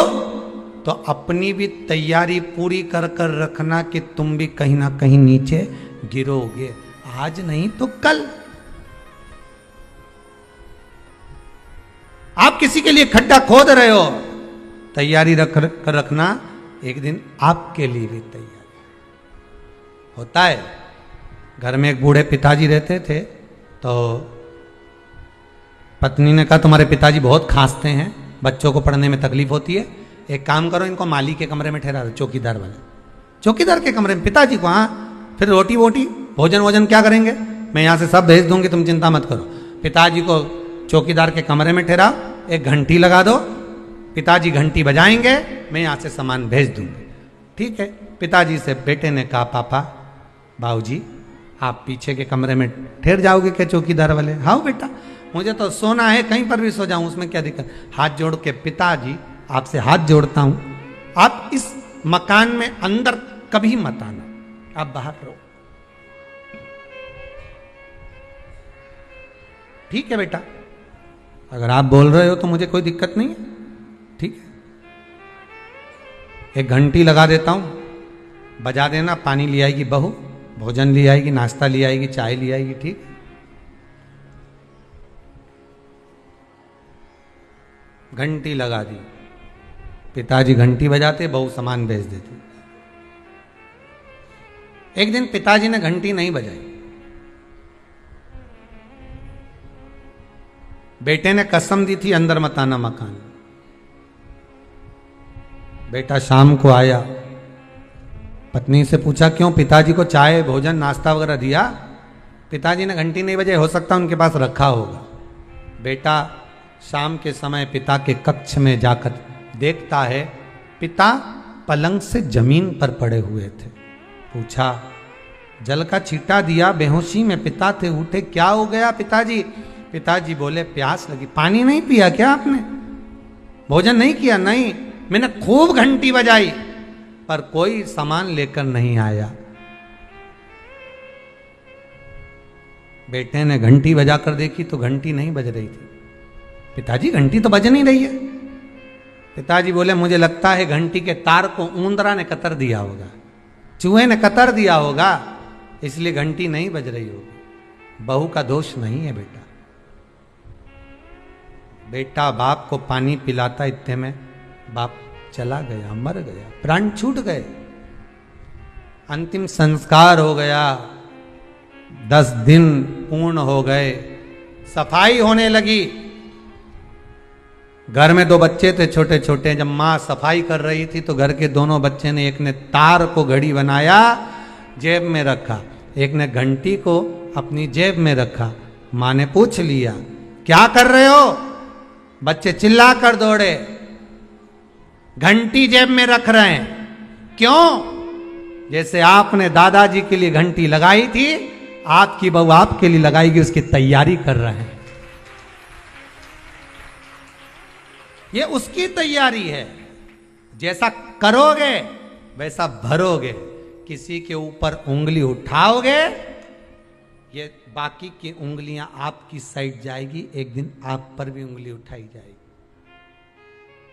तो अपनी भी तैयारी पूरी कर कर रखना कि तुम भी कहीं ना कहीं नीचे गिरोगे। आज नहीं तो कल। आप किसी के लिए खड्डा खोद रहे हो, तैयारी कर रखना, एक दिन आपके लिए भी तैयारी होता है। घर में एक बूढ़े पिताजी रहते थे, तो पत्नी ने कहा तुम्हारे पिताजी बहुत खांसते हैं, बच्चों को पढ़ने में तकलीफ होती है, एक काम करो इनको माली के कमरे में ठहरा दो, चौकीदार वाले, चौकीदार के कमरे में पिताजी को। हाँ, फिर रोटी वोटी भोजन वोजन क्या करेंगे, मैं यहाँ से सब भेज दूंगी, तुम चिंता मत करो। पिताजी को चौकीदार के कमरे में ठहराओ, एक घंटी लगा दो, पिताजी घंटी बजाएंगे, मैं यहाँ से सामान भेज दूंगी। ठीक है। पिताजी से बेटे ने कहा पापा, बाबूजी आप पीछे के कमरे में ठहर जाओगे क्या चौकीदार वाले? हाँ बेटा, मुझे तो सोना है, कहीं पर भी सो जाऊं, उसमें क्या दिक्कत। हाथ जोड़ के पिताजी आपसे हाथ जोड़ता हूं, आप इस मकान में अंदर कभी मत आना, आप बाहर रहो। ठीक है बेटा, अगर आप बोल रहे हो तो मुझे कोई दिक्कत नहीं है, ठीक है। एक घंटी लगा देता हूं, बजा देना, पानी ले आएगी बहू, भोजन ले आएगी, नाश्ता ले आएगी, चाय ले आएगी, ठीक। घंटी लगा दी, पिताजी घंटी बजाते, बहू सामान भेज देती। एक दिन पिताजी ने घंटी नहीं बजाई, बेटे ने कसम दी थी अंदर मत आना मकान। बेटा शाम को आया, पत्नी से पूछा क्यों, पिताजी को चाय भोजन नाश्ता वगैरह दिया? पिताजी ने घंटी नहीं बजाई, हो सकता उनके पास रखा होगा। बेटा शाम के समय पिता के कक्ष में जाकर देखता है पिता पलंग से जमीन पर पड़े हुए थे। पूछा, जल का छींटा दिया, बेहोशी में पिता थे, उठे, क्या हो गया पिताजी? पिताजी बोले, प्यास लगी। पानी नहीं पिया क्या आपने? भोजन नहीं किया? नहीं, मैंने खूब घंटी बजाई पर कोई सामान लेकर नहीं आया। बेटे ने घंटी बजाकर देखी तो घंटी नहीं बज रही थी। पिताजी घंटी तो बज नहीं रही है। पिताजी बोले, मुझे लगता है घंटी के तार को ऊंदरा ने कतर दिया होगा, चूहे ने कतर दिया होगा, इसलिए घंटी नहीं बज रही होगी। बहू का दोष नहीं है बेटा। बेटा बाप को पानी पिलाता, इतने में बाप चला गया, मर गया, प्राण छूट गए, अंतिम संस्कार हो गया। 10 दिन पूर्ण हो गए, सफाई होने लगी। घर में 2 बच्चे थे छोटे छोटे। जब माँ सफाई कर रही थी तो घर के दोनों बच्चे ने, एक ने तार को घड़ी बनाया, जेब में रखा, एक ने घंटी को अपनी जेब में रखा। माँ ने पूछ लिया, क्या कर रहे हो? बच्चे चिल्ला कर दौड़े, घंटी जेब में रख रहे हैं। क्यों? जैसे आपने दादाजी के लिए घंटी लगाई थी, आपकी बहू आपके लिए लगाएगी, उसकी तैयारी कर रहे हैं। ये उसकी तैयारी है, जैसा करोगे वैसा भरोगे। किसी के ऊपर उंगली उठाओगे, ये बाकी की उंगलियां आपकी साइड जाएगी, एक दिन आप पर भी उंगली उठाई जाएगी।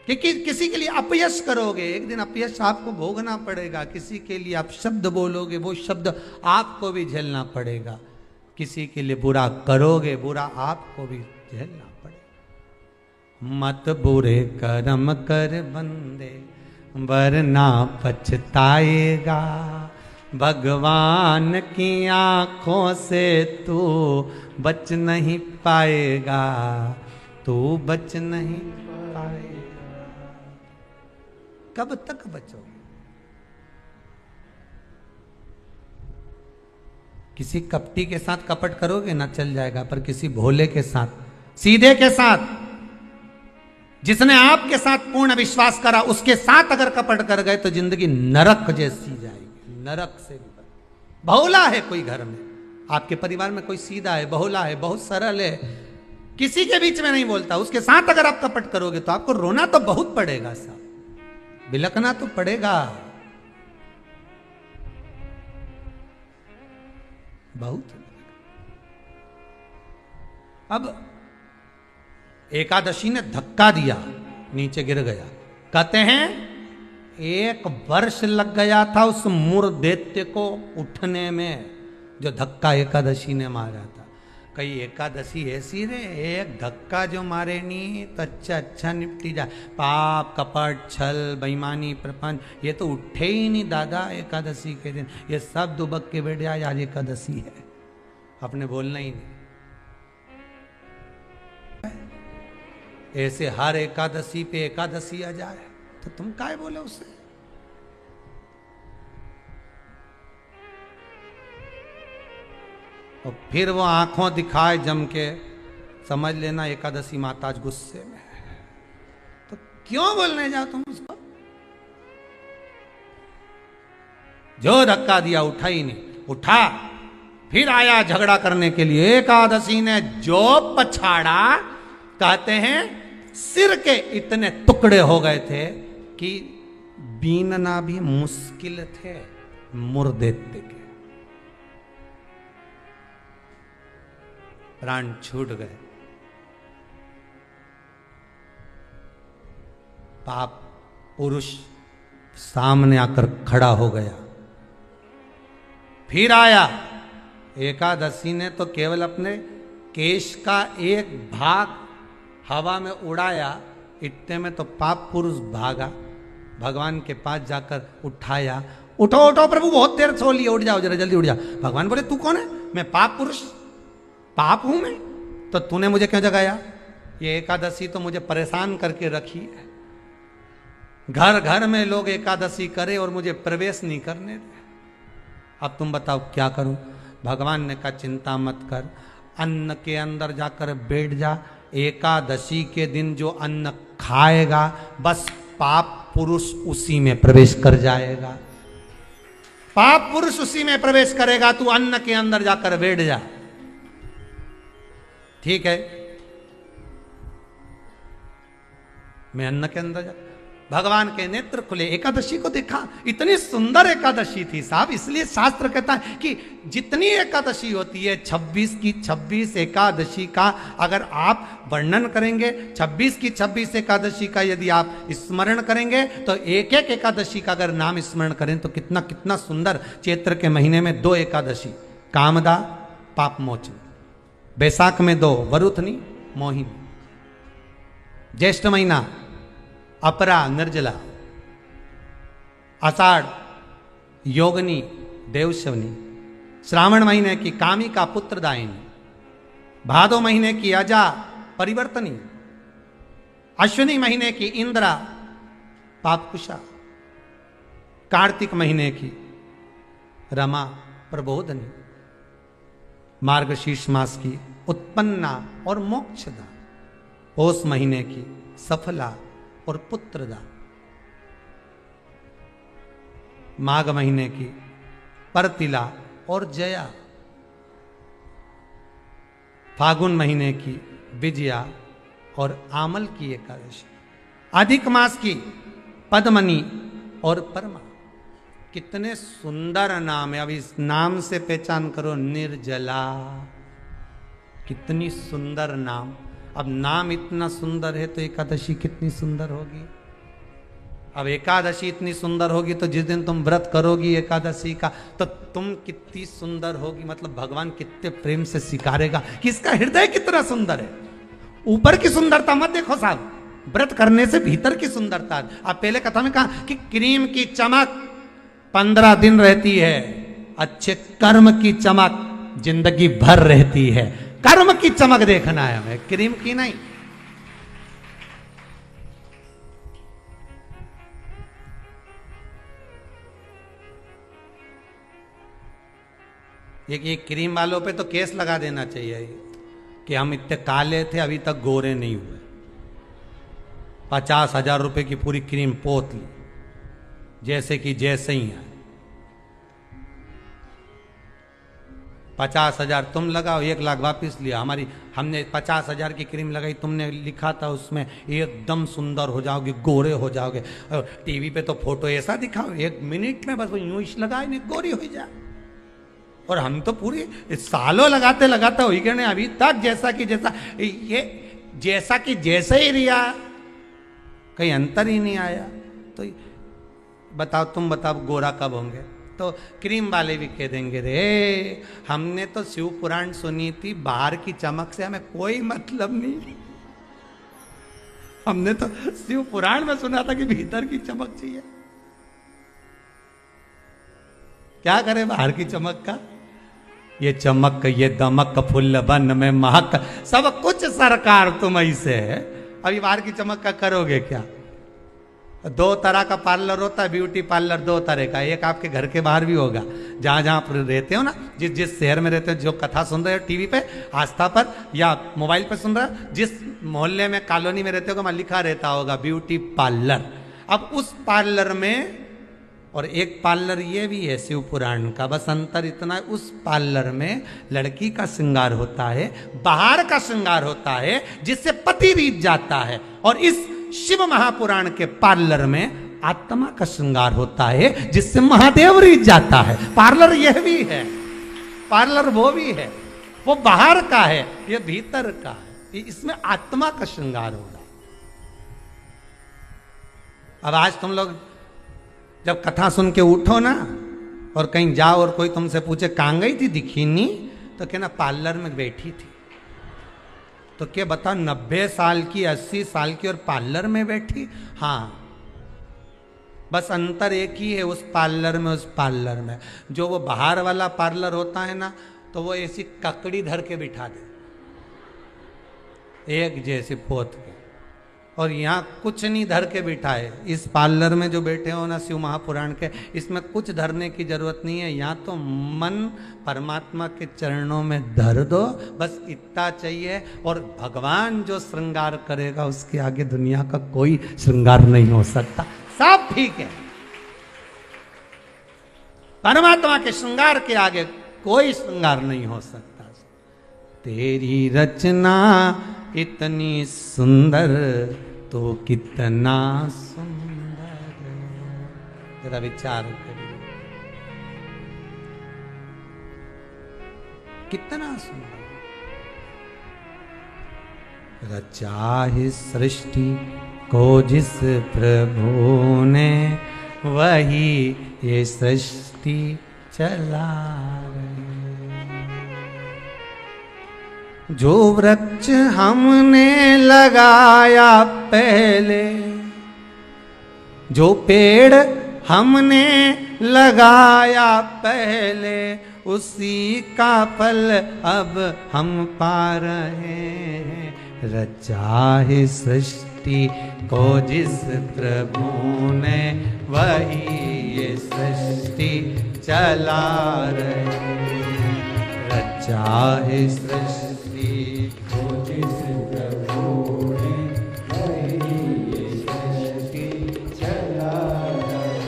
कि किसी के लिए अपयश करोगे, एक दिन अपयश आपको भोगना पड़ेगा। किसी के लिए आप शब्द बोलोगे, वो शब्द आपको भी झेलना पड़ेगा। किसी के लिए बुरा करोगे, बुरा आपको भी झेलना पड़ेगा। मत बुरे कर्म कर बंदे, वरना पछताएगा। भगवान की आंखों से तू बच नहीं पाएगा, तू बच नहीं पाएगा। कब तक बचोगे? किसी कपटी के साथ कपट करोगे ना, चल जाएगा, पर किसी भोले के साथ, सीधे के साथ, जिसने आपके साथ पूर्ण विश्वास करा, उसके साथ अगर कपट कर गए तो जिंदगी नरक जैसी जाएगी, नरक से भी। भोला है कोई घर में, आपके परिवार में कोई सीधा है, भोला है, बहुत सरल है, किसी के बीच में नहीं बोलता, उसके साथ अगर आप कपट करोगे तो आपको रोना तो बहुत पड़ेगा साहब, बिलकना तो पड़ेगा बहुत। अब एकादशी ने धक्का दिया, नीचे गिर गया। कहते हैं 1 वर्ष लग गया था उस मूर दैत्य को उठने में, जो धक्का एकादशी ने मारा था। कई एकादशी ऐसी रे, एक धक्का जो मारे नहीं तो अच्छा निपटी जाए। पाप कपट छल बेईमानी प्रपंच ये तो उठे ही नहीं दादा एकादशी के दिन। ये सब दुबक के बैठ जाए, आज एकादशी है, आपने बोलना ही नहीं। ऐसे हर एकादशी पे एकादशी आ जाए तो तुम काय बोले उससे? और फिर वो आंखों दिखाए जम के, समझ लेना एकादशी माता आज गुस्से में है। तो क्यों बोलने जाओ तुम उसको? जो धक्का दिया उठा ही नहीं, उठा फिर आया झगड़ा करने के लिए। एकादशी ने जो पछाड़ा, कहते हैं सिर के इतने टुकड़े हो गए थे कि बीनना भी मुश्किल थे मुर्देते के, प्राण छूट गए। पाप पुरुष सामने आकर खड़ा हो गया। फिर आया। एकादशी ने तो केवल अपने केश का एक भाग हवा में उड़ाया, इतने में तो पाप पुरुष भागा, भगवान के पास जाकर उठाया। उठो उठो प्रभु, बहुत देर सो लिया, उठ जाओ जरा जल्दी उठ जाओ। भगवान बोले तू कौन है? मैं पाप पुरुष, पाप हूं मैं, तो तूने मुझे क्यों जगाया? ये एकादशी तो मुझे परेशान करके रखी है। घर घर में लोग एकादशी करे और मुझे प्रवेश नहीं करने दे। अब तुम बताओ क्या करूं? भगवान ने कहा चिंता मत कर, अन्न के अंदर जाकर बैठ जा। एकादशी के दिन जो अन्न खाएगा बस पाप पुरुष उसी में प्रवेश कर जाएगा। पाप पुरुष उसी में प्रवेश करेगा, तू अन्न के अंदर जाकर बैठ जा। ठीक है, मैं अन्न के अंदर जा। भगवान के नेत्र खुले, एकादशी को देखा, इतनी सुंदर एकादशी थी साहब। इसलिए शास्त्र कहता है कि जितनी एकादशी होती है 26 की 26 एकादशी का अगर आप वर्णन करेंगे, 26 की 26 एकादशी का यदि आप स्मरण करेंगे, तो एक एक एकादशी का अगर नाम स्मरण करें तो कितना कितना सुंदर। चैत्र के महीने में 2 एकादशी, कामदा पाप मोचन, बैसाख में 2 वरुथनी मोहिनी, ज्येष्ठ महीना अपरा निर्जला, आषाढ़ योगनी देवशवनी, श्रावण महीने की कामिका पुत्रदायिनी, भादो महीने की अजा परिवर्तनी, अश्विनी महीने की इंद्रा पापकुशा, कार्तिक महीने की रमा प्रबोधनी, मार्गशीर्ष मास की उत्पन्ना और मोक्षदा, पौष महीने की सफला और पुत्रदा, माघ महीने की परतिला और जया, फागुन महीने की विजया और आमल की एकादशी, अधिक मास की पद्मनी और परमा। कितने सुंदर नाम है। अब इस नाम से पहचान करो, निर्जला, कितनी सुंदर नाम। अब नाम इतना सुंदर है तो एकादशी कितनी सुंदर होगी। अब एकादशी इतनी सुंदर होगी तो जिस दिन तुम व्रत करोगी एकादशी का तो तुम कितनी सुंदर होगी। मतलब भगवान कितने प्रेम से स्वीकारेगा कि इसका हृदय कितना सुंदर है। ऊपर की सुंदरता मत देखो साहब, व्रत करने से भीतर की सुंदरता। आप पहले कथा में कहा कि क्रीम की चमक 15 दिन रहती है, अच्छे कर्म की चमक जिंदगी भर रहती है। कर्म की चमक देखना है हमें, क्रीम की नहीं। ये क्रीम वालों पे तो केस लगा देना चाहिए कि हम इतने काले थे अभी तक गोरे नहीं हुए। 50,000 रुपए की पूरी क्रीम पोत ली, जैसे कि जैसे ही है। 50,000 तुम लगाओ, 1 लाख वापिस लिया। हमने 50,000 की क्रीम लगाई, तुमने लिखा था उसमें एकदम सुंदर हो जाओगे, गोरे हो जाओगे। और टीवी पे तो फोटो ऐसा दिखाओ 1 मिनट में बस यूं ही लगाए नहीं गोरी हो जाए। और हम तो पूरी सालों लगाते लगाते हो गए अभी तक जैसा कि जैसा, ये जैसा कि जैसे ही रिया, कहीं अंतर ही नहीं आया। तो बताओ, तुम बताओ गोरा कब होंगे? तो क्रीम वाले भी कह देंगे रे हमने तो शिव पुराण सुनी थी, बाहर की चमक से हमें कोई मतलब नहीं। हमने तो शिव पुराण में सुना था कि भीतर की चमक चाहिए। क्या करे बाहर की चमक का? ये चमक ये दमक फुल्ल बन में महक सब कुछ सरकार तुम ऐसे है। अभी बाहर की चमक का करोगे क्या? 2 तरह का पार्लर होता है, ब्यूटी पार्लर 2 तरह का। एक आपके घर के बाहर भी होगा, जहां जहां आप रहते हो ना, जिस शहर में रहते हो, जो कथा सुन रहे हो टीवी पे, आस्था पर या मोबाइल पे सुन रहे हो, जिस मोहल्ले में कॉलोनी में रहते हो वहां लिखा रहता होगा ब्यूटी पार्लर। अब उस पार्लर में, और एक पार्लर ये भी है शिव पुराण का, बस अंतर इतना है, उस पार्लर में लड़की का श्रृंगार होता है, बाहर का श्रृंगार होता है जिससे पति रीत जाता है। और इस शिव महापुराण के पार्लर में आत्मा का श्रृंगार होता है, जिससे महादेव रीझ जाता है। पार्लर यह भी है, पार्लर वो भी है, वो बाहर का है, ये भीतर का है। इसमें आत्मा का श्रृंगार होगा। अब आज तुम लोग जब कथा सुन के उठो ना और कहीं जाओ और कोई तुमसे पूछे कहां गई थी, दिखी नहीं, तो कहना पार्लर में बैठी थी। तो क्या बता, 90 साल की, 80 साल की और पार्लर में बैठी? हाँ, बस अंतर एक ही है उस पार्लर में, उस पार्लर में। जो वो बाहर वाला पार्लर होता है ना, तो वो ऐसी ककड़ी धर के बिठा दे, एक जैसे पोत के, और यहाँ कुछ नहीं धर के बिठाए। इस पार्लर में जो बैठे हो ना शिव महापुराण के, इसमें कुछ धरने की जरूरत नहीं है। यहाँ तो मन परमात्मा के चरणों में धर दो, बस इतना चाहिए। और भगवान जो श्रृंगार करेगा उसके आगे दुनिया का कोई श्रृंगार नहीं हो सकता। सब ठीक है, परमात्मा के श्रृंगार के आगे कोई श्रृंगार नहीं हो सकता। तेरी रचना इतनी सुंदर तो कितना सुंदर। जरा विचार करिए, कितना सुंदर। रचा है सृष्टि को जिस प्रभु ने, वही ये सृष्टि चला रहे। जो वृक्ष हमने लगाया पहले, जो पेड़ हमने लगाया पहले, उसी का फल अब हम पा रहे हैं। रचा है सृष्टि को जिस प्रभु ने, वही ये सृष्टि चला रहे। रचा है सृष्टि को जिस प्रभु ने, वही ये सृष्टि चला रहे।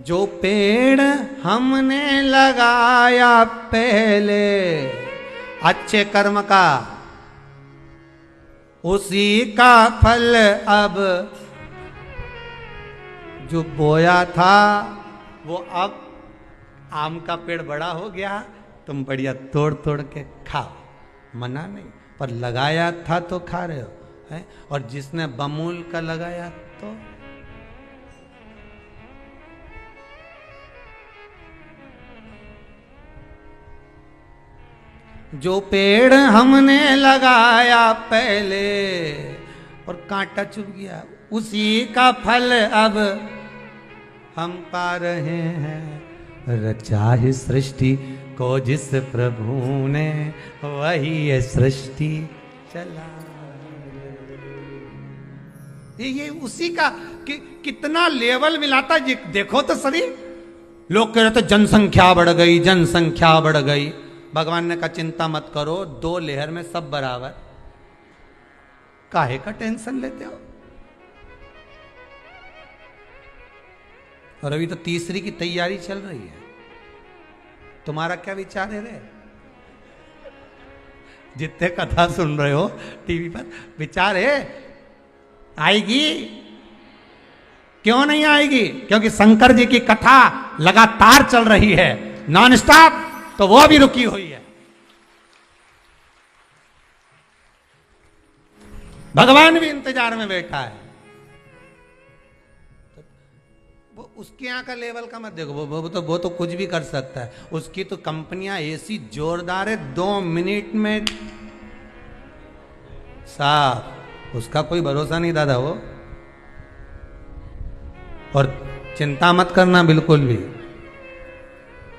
जो पेड़ हमने लगाया पहले अच्छे कर्म का, उसी का फल अब जो बोया था वो अब आम का पेड़ बड़ा हो गया, तुम बढ़िया तोड़ तोड़ के खाओ, मना नहीं, पर लगाया था तो खा रहे हो है? और जिसने बमूल का लगाया तो जो पेड़ हमने लगाया पहले और कांटा चुभ गया, उसी का फल अब हम पा रहे हैं। रचा है सृष्टि को जिस प्रभु ने, वही है सृष्टि चला। ये उसी का कितना लेवल मिलाता है, देखो तो सही। लोग कह रहे थे जनसंख्या बढ़ गई, जनसंख्या बढ़ गई। भगवान ने कहा चिंता मत करो, 2 लेयर में सब बराबर। काहे का टेंशन लेते हो? और अभी तो तीसरी की तैयारी चल रही है। तुम्हारा क्या विचार है रे? जितने कथा सुन रहे हो टीवी पर, विचार है आएगी? क्यों नहीं आएगी? क्योंकि शंकर जी की कथा लगातार चल रही है, नॉन स्टॉप, तो वो भी रुकी हुई है। भगवान भी इंतजार में बैठा है। वो उसके यहाँ का लेवल का मत देखो, वो तो कुछ भी कर सकता है। उसकी तो कंपनियां ऐसी जोरदार है, 2 मिनट में साफ, उसका कोई भरोसा नहीं दादा वो। और चिंता मत करना बिल्कुल भी,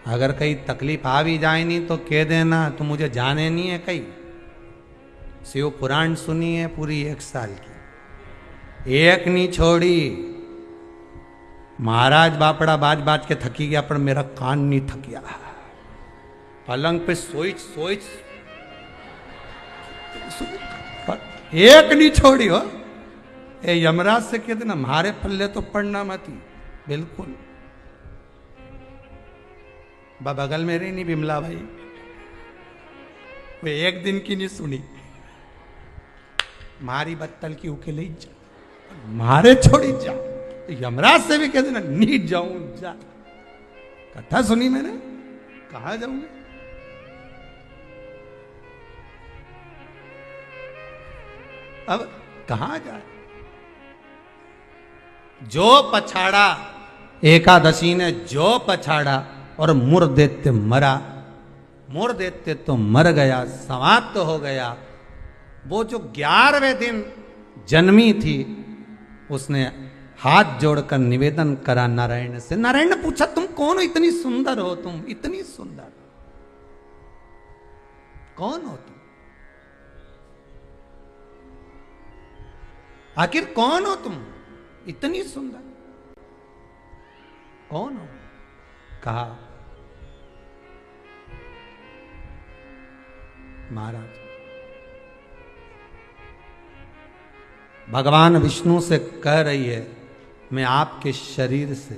अगर कहीं तकलीफ आ भी जाए नहीं तो कह देना तो मुझे जाने नहीं है कहीं। शिव पुराण सुनी है पूरी 1 साल की, एक नहीं छोड़ी। महाराज बापड़ा बाज बाज के थकी गया, पर मेरा कान नहीं थकिया। पलंग पे सोच सोच एक नहीं छोड़ी हो। ए यमराज से कहते ना हमारे पल्ले तो पड़ना मत ही, बिल्कुल। बगल में रही नहीं बिमला भाई, वे एक दिन की नहीं सुनी, मारी बत्तल की उके ले जा। मारे छोड़ी जा, यमराज से भी कहते ना नीट जाऊं जा। कथा सुनी मैंने, कहा जाऊंगे? अब कहां जाए? जो पछाड़ा, एकादशी ने जो पछाड़ा और मुर दैत्य मरा। मुर दैत्य तो मर गया, समाप्त हो गया। वो जो 11वें दिन जन्मी थी, उसने हाथ जोड़कर निवेदन करा नारायण से। नारायण ने पूछा, तुम कौन हो? इतनी सुंदर हो तुम, इतनी सुंदर कौन हो तुम? आखिर कौन हो तुम, इतनी सुंदर कौन हो? कहा, महाराज भगवान विष्णु से कह रही है, मैं आपके शरीर से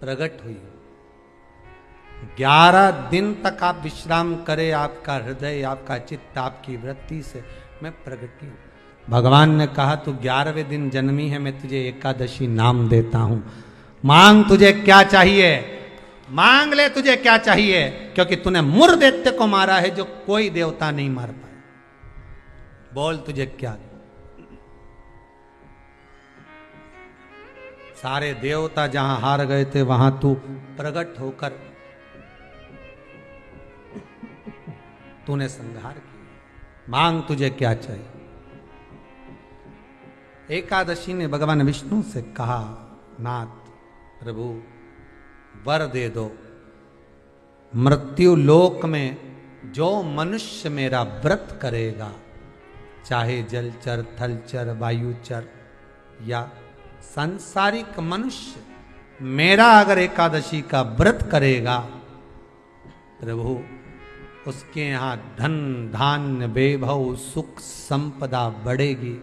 प्रकट हुई हूं। 11 दिन तक आप विश्राम करें, आपका हृदय, आपका चित्त, आपकी वृत्ति से मैं प्रकट हूं। भगवान ने कहा, तू 11वें दिन जन्मी है, मैं तुझे एकादशी नाम देता हूं। मांग, तुझे क्या चाहिए? मांग ले, तुझे क्या चाहिए? क्योंकि तूने मुर दैत्य को मारा है, जो कोई देवता नहीं मार पाए। बोल, तुझे क्या? सारे देवता जहां हार गए थे, वहां तू प्रकट होकर तूने संहार किया। मांग, तुझे क्या चाहिए? एकादशी ने भगवान विष्णु से कहा, नाथ प्रभु वर दे दो। मृत्यु लोक में जो मनुष्य मेरा व्रत करेगा, चाहे जलचर, थलचर, वायुचर या सांसारिक मनुष्य, मेरा अगर एकादशी का व्रत करेगा, प्रभु उसके यहां धन धान्य वैभव सुख संपदा बढ़ेगी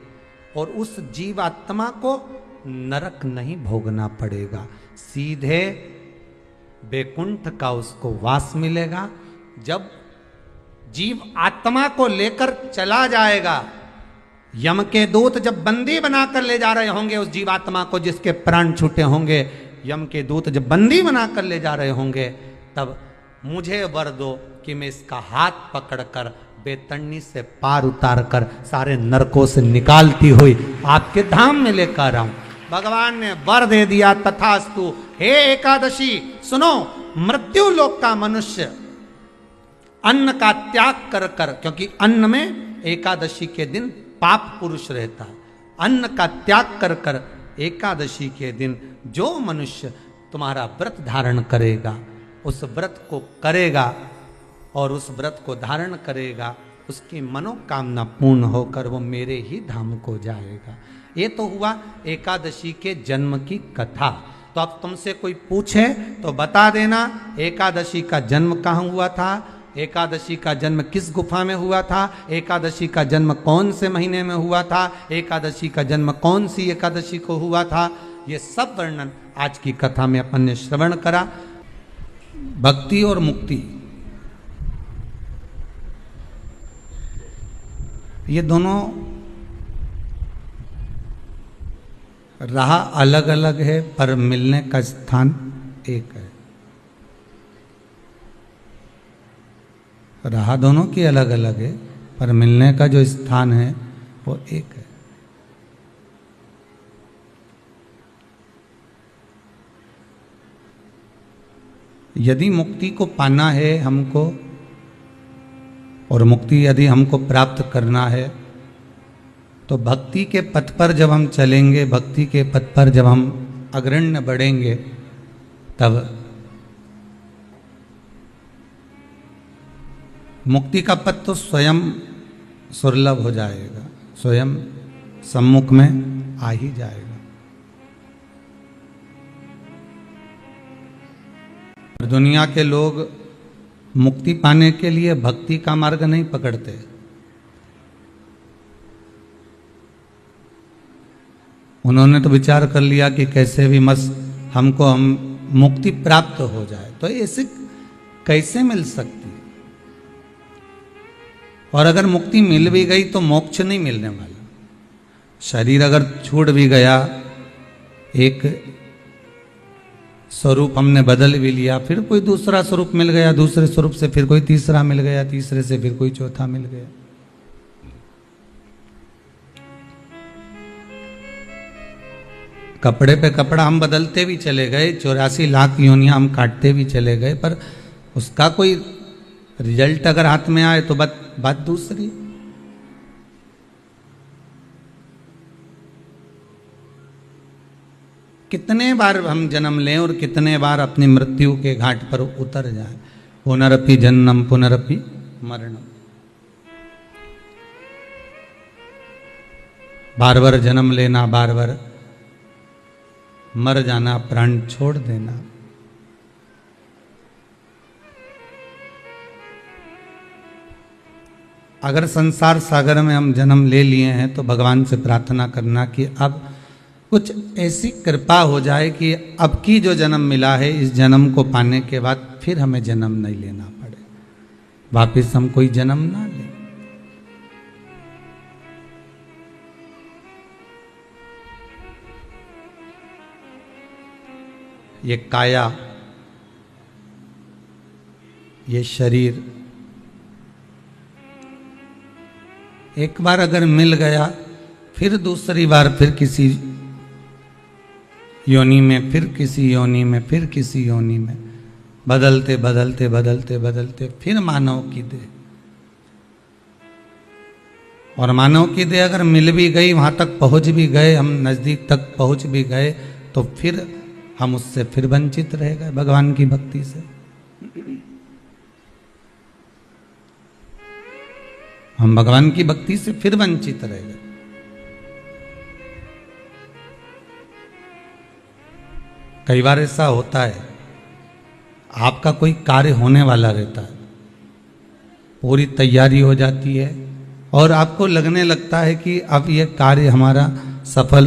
और उस जीवात्मा को नरक नहीं भोगना पड़ेगा, सीधे बैकुंठ का उसको वास मिलेगा। जब जीव आत्मा को लेकर चला जाएगा, यम के दूत जब बंदी बनाकर ले जा रहे होंगे उस जीवात्मा को, जिसके प्राण छूटे होंगे, यम के दूत जब बंदी बनाकर ले जा रहे होंगे, तब मुझे वर दो कि मैं इसका हाथ पकड़कर बेतरनी से पार उतार कर सारे नरकों से निकालती हुई आपके धाम में लेकर आऊं। भगवान ने वर दे दिया, तथास्तु। हे एकादशी सुनो, मृत्यु लोक का मनुष्य अन्न का त्याग कर कर, क्योंकि अन्न में एकादशी के दिन पाप पुरुष रहता है, अन्न का त्याग कर कर एकादशी के दिन जो मनुष्य तुम्हारा व्रत धारण करेगा, उस व्रत को करेगा और उस व्रत को धारण करेगा, उसकी मनोकामना पूर्ण होकर वो मेरे ही धाम को जाएगा। ये तो हुआ एकादशी के जन्म की कथा। तो अब तुमसे कोई पूछे तो बता देना, एकादशी का जन्म कहाँ हुआ था, एकादशी का जन्म किस गुफा में हुआ था, एकादशी का जन्म कौन से महीने में हुआ था, एकादशी का जन्म कौन सी एकादशी को हुआ था। ये सब वर्णन आज की कथा में अपन ने श्रवण करा। भक्ति और मुक्ति, ये दोनों राह अलग अलग है, पर मिलने का स्थान एक है। राह दोनों की अलग अलग है, पर मिलने का जो स्थान है वो एक है। यदि मुक्ति को पाना है हमको, और मुक्ति यदि हमको प्राप्त करना है, तो भक्ति के पथ पर जब हम चलेंगे, भक्ति के पथ पर जब हम अग्रण्य बढ़ेंगे, तब मुक्ति का पथ तो स्वयं सुलभ हो जाएगा, स्वयं सम्मुख में आ ही जाएगा। दुनिया के लोग मुक्ति पाने के लिए भक्ति का मार्ग नहीं पकड़ते, उन्होंने तो विचार कर लिया कि कैसे भी हम मुक्ति प्राप्त हो जाए। तो ऐसे कैसे मिल सकती, और अगर मुक्ति मिल भी गई तो मोक्ष नहीं मिलने वाला। शरीर अगर छूट भी गया, एक स्वरूप हमने बदल भी लिया, फिर कोई दूसरा स्वरूप मिल गया, दूसरे स्वरूप से फिर कोई तीसरा मिल गया, तीसरे से फिर कोई चौथा मिल गया। कपड़े पे कपड़ा हम बदलते भी चले गए, 84 लाख योनियां हम काटते भी चले गए, पर उसका कोई रिजल्ट अगर हाथ में आए तो बात दूसरी। कितने बार हम जन्म लें और कितने बार अपनी मृत्यु के घाट पर उतर जाएं। पुनरपि जन्म पुनरपि मरणम। बार बार जन्म लेना, बार बार मर जाना, प्राण छोड़ देना। अगर संसार सागर में हम जन्म ले लिए हैं तो भगवान से प्रार्थना करना कि अब कुछ ऐसी कृपा हो जाए कि अब की जो जन्म मिला है, इस जन्म को पाने के बाद फिर हमें जन्म नहीं लेना पड़े, वापिस हम कोई जन्म ना लें। ये काया, ये शरीर एक बार अगर मिल गया, फिर दूसरी बार फिर किसी योनि में, फिर किसी योनि में, फिर किसी योनि में, बदलते बदलते बदलते बदलते फिर मानव की देह। और मानव की देह अगर मिल भी गई, वहां तक पहुंच भी गए, हम नजदीक तक पहुंच भी गए, तो फिर हम उससे फिर वंचित रह गए भगवान की भक्ति से। हम भगवान की भक्ति से फिर वंचित रह गए। कई बार ऐसा होता है, आपका कोई कार्य होने वाला रहता है, पूरी तैयारी हो जाती है और आपको लगने लगता है कि अब यह कार्य हमारा सफल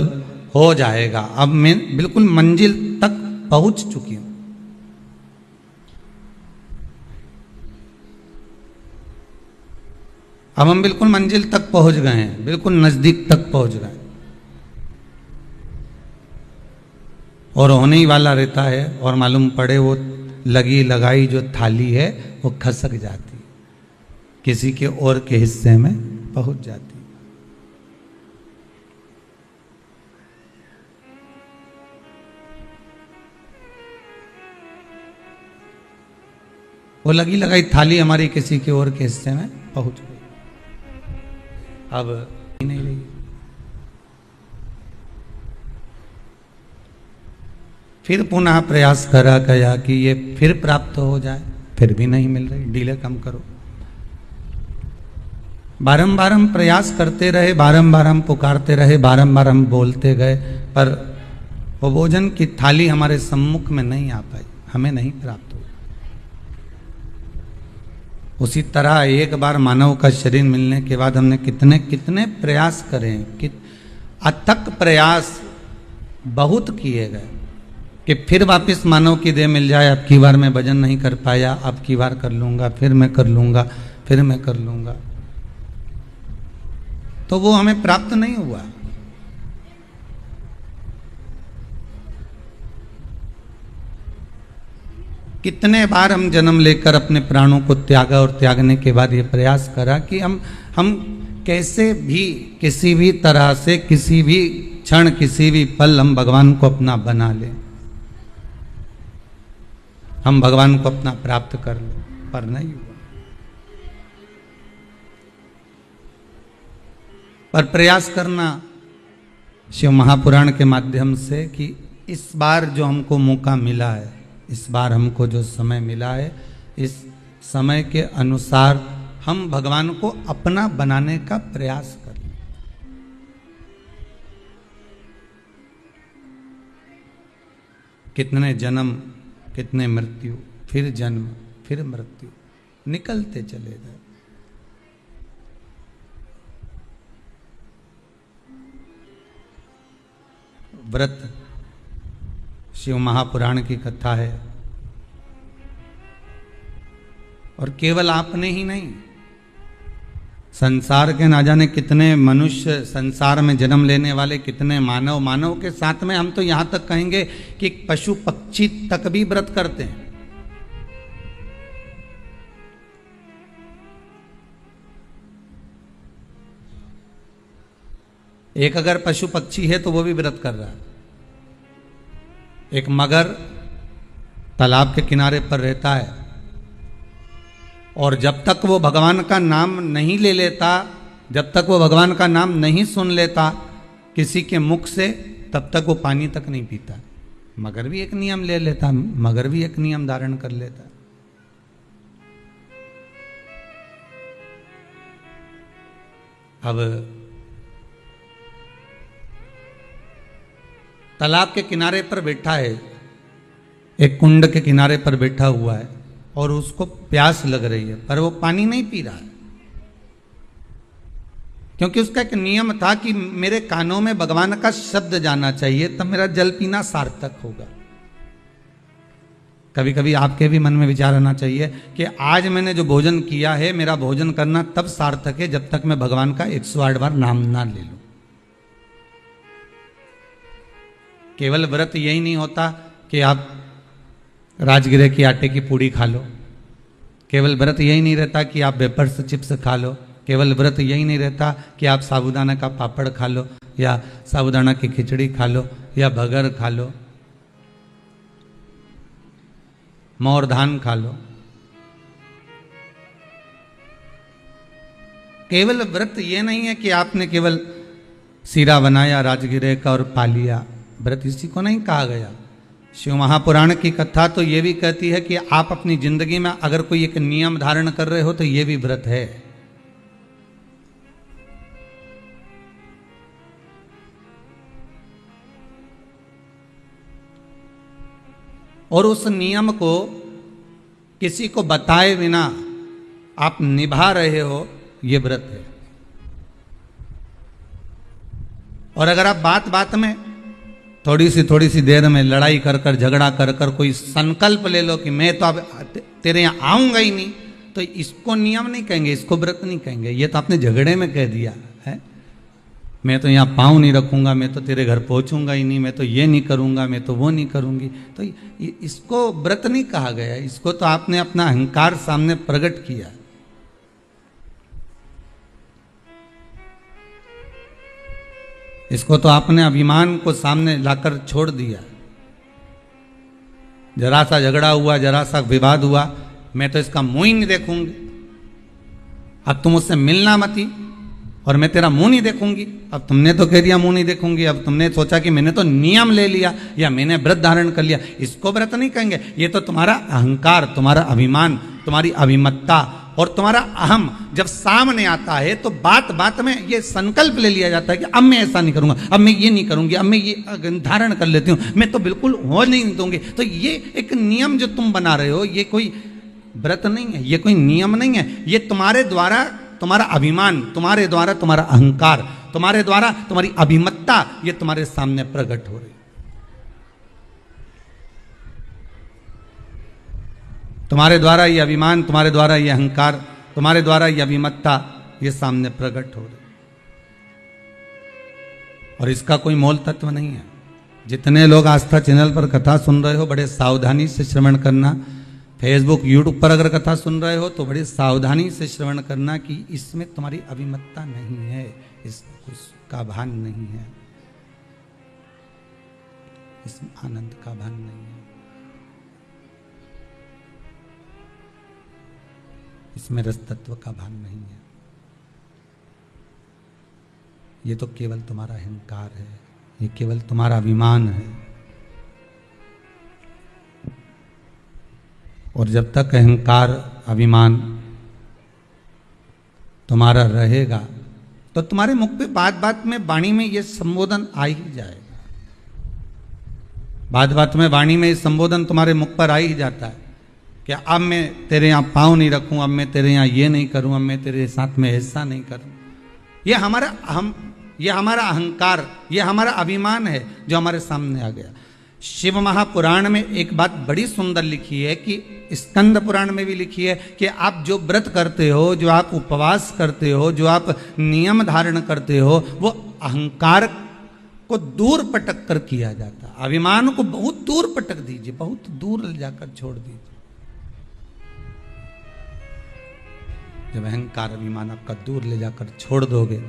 हो जाएगा, अब मैं बिल्कुल मंजिल तक पहुंच चुकी हूं। अब हम बिल्कुल मंजिल तक पहुंच गए हैं, बिल्कुल नजदीक तक पहुंच गए, और होने ही वाला रहता है, और मालूम पड़े वो लगी लगाई जो थाली है वो खसक जाती, किसी के और के हिस्से में पहुंच जाती। वो लगी लगाई थाली हमारी किसी के और के हिस्से में पहुंच गई, अब नहीं रही। फिर पुनः प्रयास करा गया कि ये फिर प्राप्त हो जाए, फिर भी नहीं मिल रही, डिले कम करो। बारंबार हम प्रयास करते रहे, बारंबार हम पुकारते रहे, बारंबार हम बोलते गए, पर वो भोजन की थाली हमारे सम्मुख में नहीं आ पाई, हमें नहीं प्राप्त हुई। उसी तरह एक बार मानव का शरीर मिलने के बाद हमने कितने कितने प्रयास करे, अथक प्रयास बहुत किए गए कि फिर वापस मानव की देह मिल जाए। अब की बार मैं भजन नहीं कर पाया, अब की बार कर लूंगा, फिर मैं कर लूंगा, फिर मैं कर लूंगा, तो वो हमें प्राप्त नहीं हुआ। कितने बार हम जन्म लेकर अपने प्राणों को त्यागा और त्यागने के बाद ये प्रयास करा कि हम कैसे भी, किसी भी तरह से, किसी भी क्षण, किसी भी पल हम भगवान को अपना बना लें, हम भगवान को अपना प्राप्त कर लें, पर नहीं हुआ। पर प्रयास करना शिव महापुराण के माध्यम से कि इस बार जो हमको मौका मिला है, इस बार हमको जो समय मिला है, इस समय के अनुसार हम भगवान को अपना बनाने का प्रयास करें। कितने जन्म, कितने मृत्यु, फिर जन्म, फिर मृत्यु, निकलते चले गए। व्रत शिव महापुराण की कथा है, और केवल आपने ही नहीं, संसार के ना जाने कितने मनुष्य, संसार में जन्म लेने वाले कितने मानव, मानव के साथ में हम तो यहां तक कहेंगे कि पशु पक्षी तक भी व्रत करते हैं। एक अगर पशु पक्षी है तो वो भी व्रत कर रहा है। एक मगर तालाब के किनारे पर रहता है और जब तक वो भगवान का नाम नहीं ले लेता, जब तक वो भगवान का नाम नहीं सुन लेता किसी के मुख से, तब तक वो पानी तक नहीं पीता। मगर भी एक नियम ले लेता, मगर भी एक नियम धारण कर लेता। अब तालाब के किनारे पर बैठा है, एक कुंड के किनारे पर बैठा हुआ है और उसको प्यास लग रही है, पर वो पानी नहीं पी रहा है, क्योंकि उसका एक नियम था कि मेरे कानों में भगवान का शब्द जाना चाहिए, तब मेरा जल पीना सार्थक होगा। कभी कभी आपके भी मन में विचार आना चाहिए कि आज मैंने जो भोजन किया है, मेरा भोजन करना तब सार्थक है जब तक मैं भगवान का 108 बार नाम ना ले लूं। केवल व्रत यही नहीं होता कि आप राजगिरे की आटे की पूड़ी खा लो, केवल व्रत यही नहीं रहता कि आप वेपर्स चिप्स खा लो, केवल व्रत यही नहीं रहता कि आप साबूदाना का पापड़ खा लो या साबूदाना की खिचड़ी खा लो या भगर खा लो, मोर धान खा लो। केवल व्रत ये नहीं है कि आपने केवल सीरा बनाया राजगिरे का और पा लिया। व्रत इसी को नहीं कहा गया। शिव महापुराण की कथा तो ये भी कहती है कि आप अपनी जिंदगी में अगर कोई एक नियम धारण कर रहे हो तो ये भी व्रत है। और उस नियम को किसी को बताए बिना आप निभा रहे हो, ये व्रत है। और अगर आप बात बात में थोड़ी सी देर में लड़ाई कर कर झगड़ा कर कर कोई संकल्प ले लो कि मैं तो अब तेरे यहाँ आऊंगा ही नहीं, तो इसको नियम नहीं कहेंगे, इसको व्रत नहीं कहेंगे। ये तो आपने झगड़े में कह दिया है, मैं तो यहाँ पाँव नहीं रखूंगा, मैं तो तेरे घर पहुंचूंगा ही नहीं, मैं तो ये नहीं करूंगा, मैं तो वो नहीं करूंगी, तो इसको व्रत नहीं कहा गया। इसको तो आपने अपना अहंकार सामने प्रकट किया। इसको तो आपने अभिमान को सामने लाकर छोड़ दिया। जरा सा झगड़ा हुआ, जरा सा विवाद हुआ, मैं तो इसका मुंह ही नहीं देखूंगी, अब तुम मुझसे मिलना मत ही, और मैं तेरा मुंह नहीं देखूंगी। अब तुमने तो कह दिया मुंह नहीं देखूंगी, अब तुमने सोचा कि मैंने तो नियम ले लिया या मैंने व्रत धारण कर लिया, इसको व्रत नहीं कहेंगे। ये तो तुम्हारा अहंकार, तुम्हारा अभिमान, तुम्हारी अभिमत्ता और तुम्हारा अहम जब सामने आता है तो बात बात में ये संकल्प ले लिया जाता है कि अब मैं ऐसा नहीं करूंगा, अब मैं ये नहीं करूंगी, अब मैं ये धारण कर लेती हूँ, मैं तो बिल्कुल हो नहीं दूंगी। तो ये एक नियम जो तुम बना रहे हो, ये कोई व्रत नहीं है, ये कोई नियम नहीं है, ये तुम्हारे द्वारा तुम्हारा अभिमान, तुम्हारे द्वारा तुम्हारा अहंकार, तुम्हारे द्वारा तुम्हारी अभिमत्ता, ये तुम्हारे सामने प्रकट हो रही। तुम्हारे द्वारा ये अभिमान, तुम्हारे द्वारा ये अहंकार, तुम्हारे द्वारा ये अभिमत्ता, ये सामने प्रकट हो रही। और इसका कोई मोल तत्व नहीं है। जितने लोग आस्था चैनल पर कथा सुन रहे हो, बड़े सावधानी से श्रवण करना। फेसबुक यूट्यूब पर अगर कथा सुन रहे हो तो बड़ी सावधानी से श्रवण करना कि इसमें तुम्हारी अभिमत्ता नहीं है, इसका भान नहीं है, इसमें आनंद का भान नहीं है, इसमें रस तत्व का भान नहीं है। ये तो केवल तुम्हारा अहंकार है, ये केवल तुम्हारा अभिमान है। और जब तक अहंकार अभिमान तुम्हारा रहेगा तो तुम्हारे मुख पे बात बात में वाणी में ये संबोधन आ ही जाएगा। बात बात में वाणी में ये संबोधन तुम्हारे मुख पर आ ही जाता है कि अब मैं तेरे यहाँ पाँव नहीं रखूं, अब मैं तेरे यहाँ ये नहीं करूं, अब मैं तेरे साथ में ऐसा नहीं करूं। ये हमारा अहंकार, ये हमारा अभिमान है जो हमारे सामने आ गया। शिव महापुराण में एक बात बड़ी सुंदर लिखी है कि स्कंद पुराण में भी लिखी है कि आप जो व्रत करते हो, जो आप उपवास करते हो, जो आप नियम धारण करते हो, वो अहंकार को दूर पटक कर किया जाता है। अभिमान को बहुत दूर पटक दीजिए, बहुत दूर ले जाकर छोड़ दीजिए। जब अहंकार अभिमान आपका दूर ले जाकर छोड़ दोगे,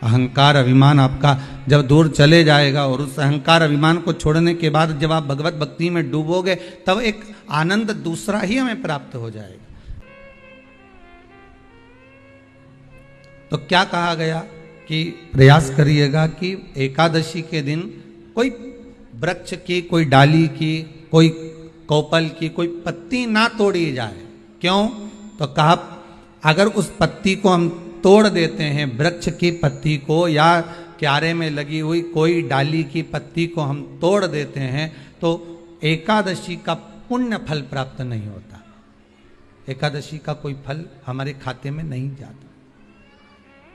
अहंकार अभिमान आपका जब दूर चले जाएगा और उस अहंकार अभिमान को छोड़ने के बाद जब आप भगवत भक्ति में डूबोगे, तब एक आनंद दूसरा ही हमें प्राप्त हो जाएगा। तो क्या कहा गया कि प्रयास करिएगा कि एकादशी के दिन कोई वृक्ष की, कोई डाली की, कोई कोपल की कोई पत्ती ना तोड़ी जाए। क्यों? तो कहा अगर उस पत्ती को हम तोड़ देते हैं, वृक्ष की पत्ती को या क्यारे में लगी हुई कोई डाली की पत्ती को हम तोड़ देते हैं, तो एकादशी का पुण्य फल प्राप्त नहीं होता। एकादशी का कोई फल हमारे खाते में नहीं जाता,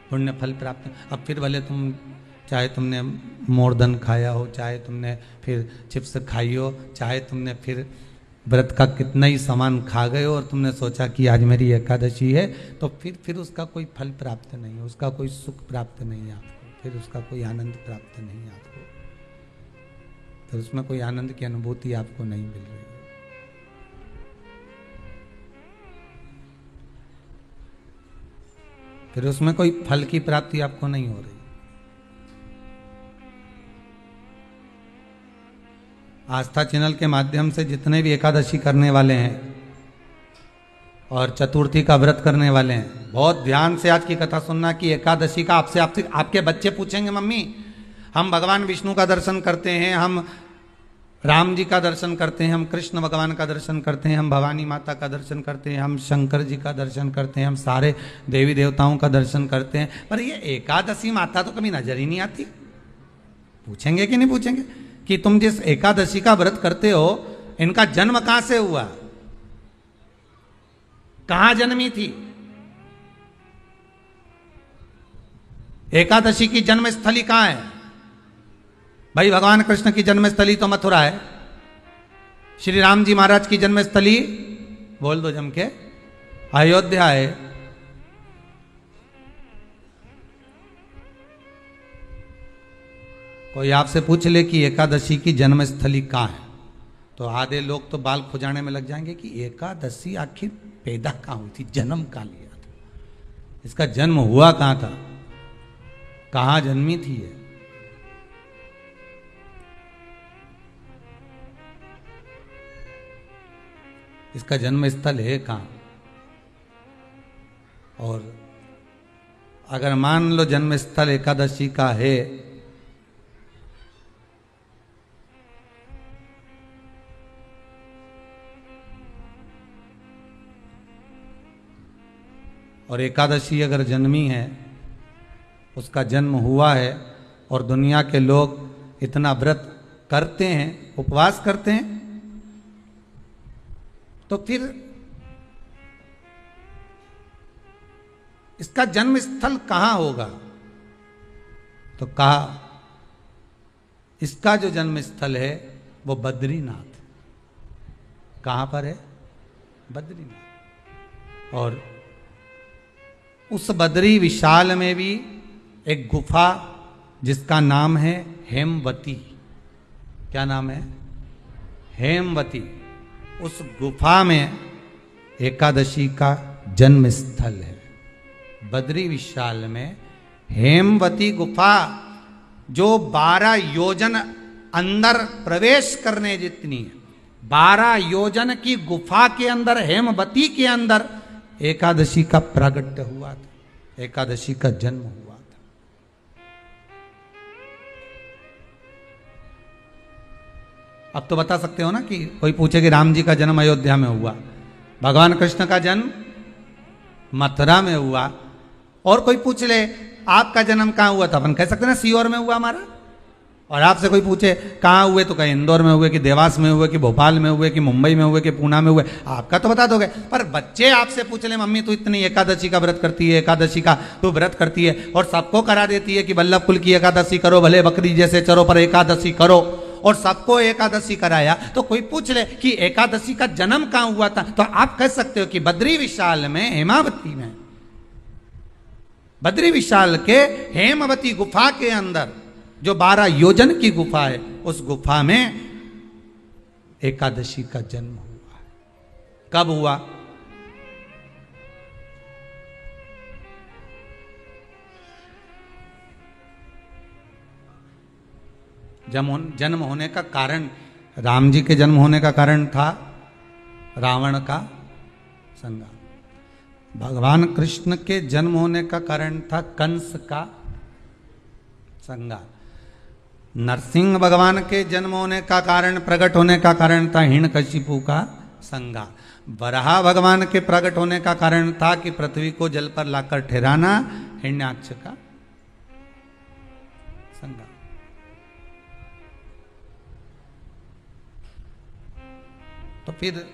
पुण्य फल प्राप्त। अब फिर भले तुम चाहे तुमने मोरधन खाया हो, चाहे तुमने फिर चिप्स खाई हो, चाहे तुमने फिर व्रत का कितना ही सामान खा गए हो और तुमने सोचा कि आज मेरी एकादशी है, तो फिर उसका कोई फल प्राप्त नहीं है, उसका कोई सुख प्राप्त नहीं है आपको, फिर उसका कोई आनंद प्राप्त नहीं है आपको, तो उसमें कोई आनंद की अनुभूति आपको नहीं मिल रही है। फिर उसमें कोई फल की प्राप्ति आपको नहीं हो रही। आस्था चैनल के माध्यम से जितने भी एकादशी करने वाले हैं और चतुर्थी का व्रत करने वाले हैं, बहुत ध्यान से आज की कथा सुनना कि एकादशी का आपसे आपके बच्चे पूछेंगे, मम्मी हम भगवान विष्णु का दर्शन करते हैं, हम राम जी का दर्शन करते हैं, हम कृष्ण भगवान का दर्शन करते हैं, हम भवानी माता का दर्शन करते हैं, हम शंकर जी का दर्शन करते हैं, हम सारे देवी देवताओं का दर्शन करते हैं, पर ये एकादशी माता तो कभी नजर ही नहीं आती। पूछेंगे कि नहीं पूछेंगे कि तुम जिस एकादशी का व्रत करते हो, इनका जन्म कहां से हुआ, कहां जन्मी थी? एकादशी की जन्मस्थली कहां है? भाई भगवान कृष्ण की जन्मस्थली तो मथुरा है, श्री राम जी महाराज की जन्मस्थली बोल दो जम के अयोध्या है। कोई आपसे पूछ ले कि एकादशी की जन्मस्थली कहाँ है, तो आधे लोग तो बाल खुजाने में लग जाएंगे कि एकादशी आखिर पैदा कहाँ हुई थी, जन्म कहाँ लिया था, इसका जन्म हुआ कहाँ था, कहाँ जन्मी थी ये? इसका जन्म स्थल है कहाँ? और अगर मान लो जन्म स्थल एकादशी का है, और एकादशी अगर जन्मी है, उसका जन्म हुआ है और दुनिया के लोग इतना व्रत करते हैं, उपवास करते हैं, तो फिर इसका जन्म स्थल कहां होगा? तो कहा इसका जो जन्म स्थल है वो बद्रीनाथ। कहां पर है? बद्रीनाथ। और उस बद्री विशाल में भी एक गुफा जिसका नाम है हेमवती। क्या नाम है? हेमवती। उस गुफा में एकादशी का जन्म स्थल है। बद्री विशाल में हेमवती गुफा, जो 12 योजन अंदर प्रवेश करने जितनी है, 12 योजन की गुफा के अंदर, हेमवती के अंदर एकादशी का प्रागट्य हुआ था, एकादशी का जन्म हुआ था। अब तो बता सकते हो ना कि कोई पूछे कि राम जी का जन्म अयोध्या में हुआ, भगवान कृष्ण का जन्म मथुरा में हुआ, और कोई पूछ ले आपका जन्म कहाँ हुआ था, अपन कह सकते ना सीहोर में हुआ हमारा। और आपसे कोई पूछे कहाँ हुए, तो कहीं इंदौर में हुए, कि देवास में हुए, कि भोपाल में हुए, कि मुंबई में हुए, कि पूना में हुए, आपका तो बता दोगे। पर बच्चे आपसे पूछ ले मम्मी तू इतनी एकादशी का व्रत करती है, एकादशी का तू व्रत करती है और सबको करा देती है कि वल्लभ कुल की एकादशी करो, भले बकरी जैसे चरो पर एकादशी करो, और सबको एकादशी कराया, तो कोई पूछ ले कि एकादशी का जन्म कहां हुआ था, तो आप कह सकते हो कि बद्री विशाल में, हेमावती में, बद्री विशाल के हेमवती गुफा के अंदर जो 12 योजन की गुफा है, उस गुफा में एकादशी का जन्म हुआ। कब हुआ? जन्म होने का कारण, राम जी के जन्म होने का कारण था रावण का संहार। भगवान कृष्ण के जन्म होने का कारण था कंस का संहार। नरसिंह भगवान के जन्म होने का कारण, प्रकट होने का कारण था हिरण्यकशिपु का संहार। वराह भगवान के प्रकट होने का कारण था कि पृथ्वी को जल पर लाकर ठहराना, हिरण्याक्ष का संहार। तो फिर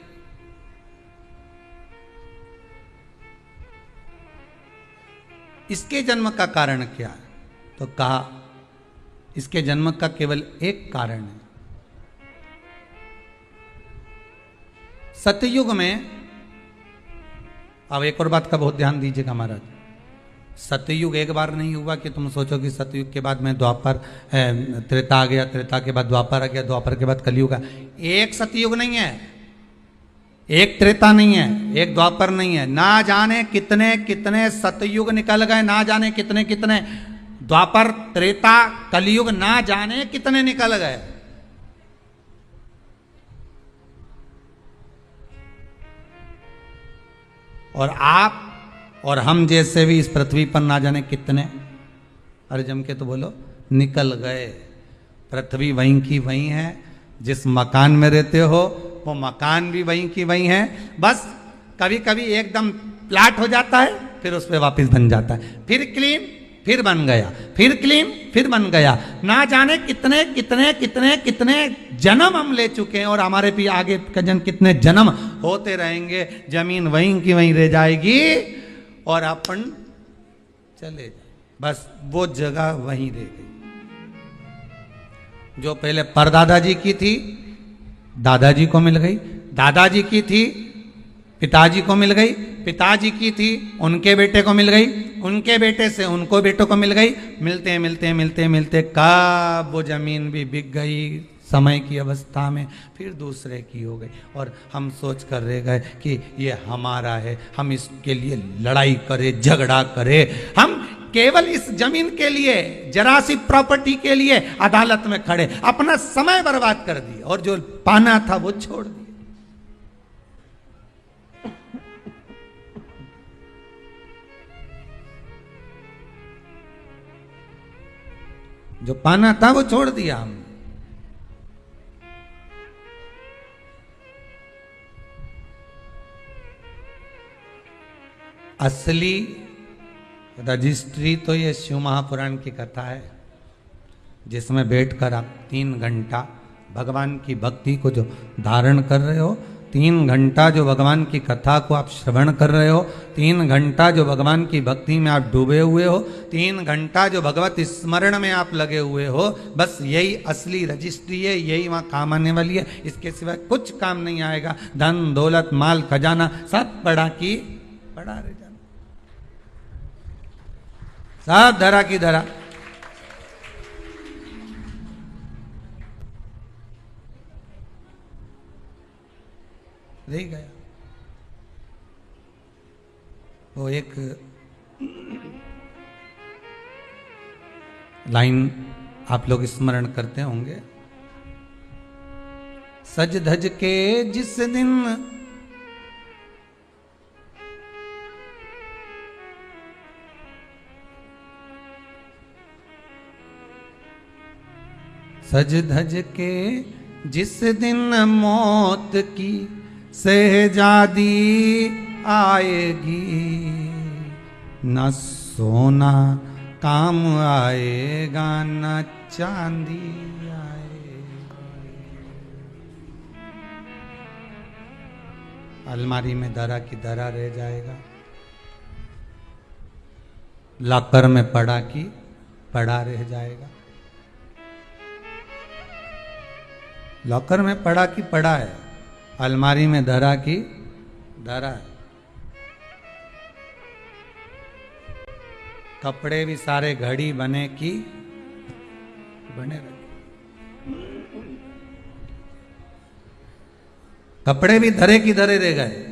इसके जन्म का कारण क्या है? तो कहा इसके जन्म का केवल एक कारण है। सतयुग में, अब एक और बात का बहुत ध्यान दीजिएगा महाराज, सतयुग एक बार नहीं हुआ कि तुम सोचो कि सतयुग के बाद में द्वापर, त्रेता आ गया, त्रेता के बाद द्वापर आ गया, द्वापर के बाद कलयुग। एक सतयुग नहीं है, एक त्रेता नहीं है, एक द्वापर नहीं है। ना जाने कितने कितने सतयुग निकल गए, ना जाने कितने कितने द्वापर, त्रेता, कलयुग, ना जाने कितने निकल गए। और आप और हम जैसे भी इस पृथ्वी पर ना जाने कितने, अरे जम के तो बोलो, निकल गए। पृथ्वी वहीं की वहीं है, जिस मकान में रहते हो वो मकान भी वहीं की वहीं है। बस कभी कभी एकदम प्लाट हो जाता है, फिर उस पर वापस बन जाता है, फिर क्लीन, फिर बन गया, फिर क्लीन, फिर बन गया। ना जाने कितने कितने कितने कितने जन्म हम ले चुके हैं, और हमारे भी आगे का जन्म कितने जन्म होते रहेंगे। जमीन वहीं की वहीं रह जाएगी और अपन चले जाए, बस वो जगह वहीं रह गई। जो पहले परदादा जी की थी, दादाजी को मिल गई, दादाजी की थी, पिताजी को मिल गई, पिताजी की थी, उनके बेटे को मिल गई, उनके बेटे से उनको बेटों को मिल गई। मिलते मिलते मिलते मिलते कब वो जमीन भी बिक गई समय की अवस्था में, फिर दूसरे की हो गई, और हम सोच कर रह गए कि ये हमारा है, हम इसके लिए लड़ाई करें, झगड़ा करें। हम केवल इस जमीन के लिए, जरा सी प्रॉपर्टी के लिए अदालत में खड़े, अपना समय बर्बाद कर दिया, और जो पाना था वो छोड़ दिया। जो पाना था वो छोड़ दिया हमने। असली रजिस्ट्री तो ये शिव महापुराण की कथा है, जिसमें बैठकर आप 3 घंटा भगवान की भक्ति को जो धारण कर रहे हो, 3 घंटा जो भगवान की कथा को आप श्रवण कर रहे हो, 3 घंटा जो भगवान की भक्ति में आप डूबे हुए हो, 3 घंटा जो भगवत स्मरण में आप लगे हुए हो, बस यही असली रजिस्ट्री है, यही वहां काम आने वाली है। इसके सिवा कुछ काम नहीं आएगा। धन दौलत माल खजाना सब पड़ा की पड़ा रह जाना, सब धरा की धरा। रह गया। वो एक लाइन आप लोग स्मरण करते होंगे, सज धज के जिस दिन सज धज के जिस दिन मौत की सहजादी आएगी, न सोना काम आएगा न चांदी आएगी। अलमारी में धरा की धरा रह जाएगा, लॉकर में पड़ा की पड़ा रह जाएगा। लॉकर में पड़ा की पड़ा है, अलमारी में धरा की धरा है। कपड़े भी सारे घड़ी बने की बने रहे, कपड़े भी धरे की धरे रह गए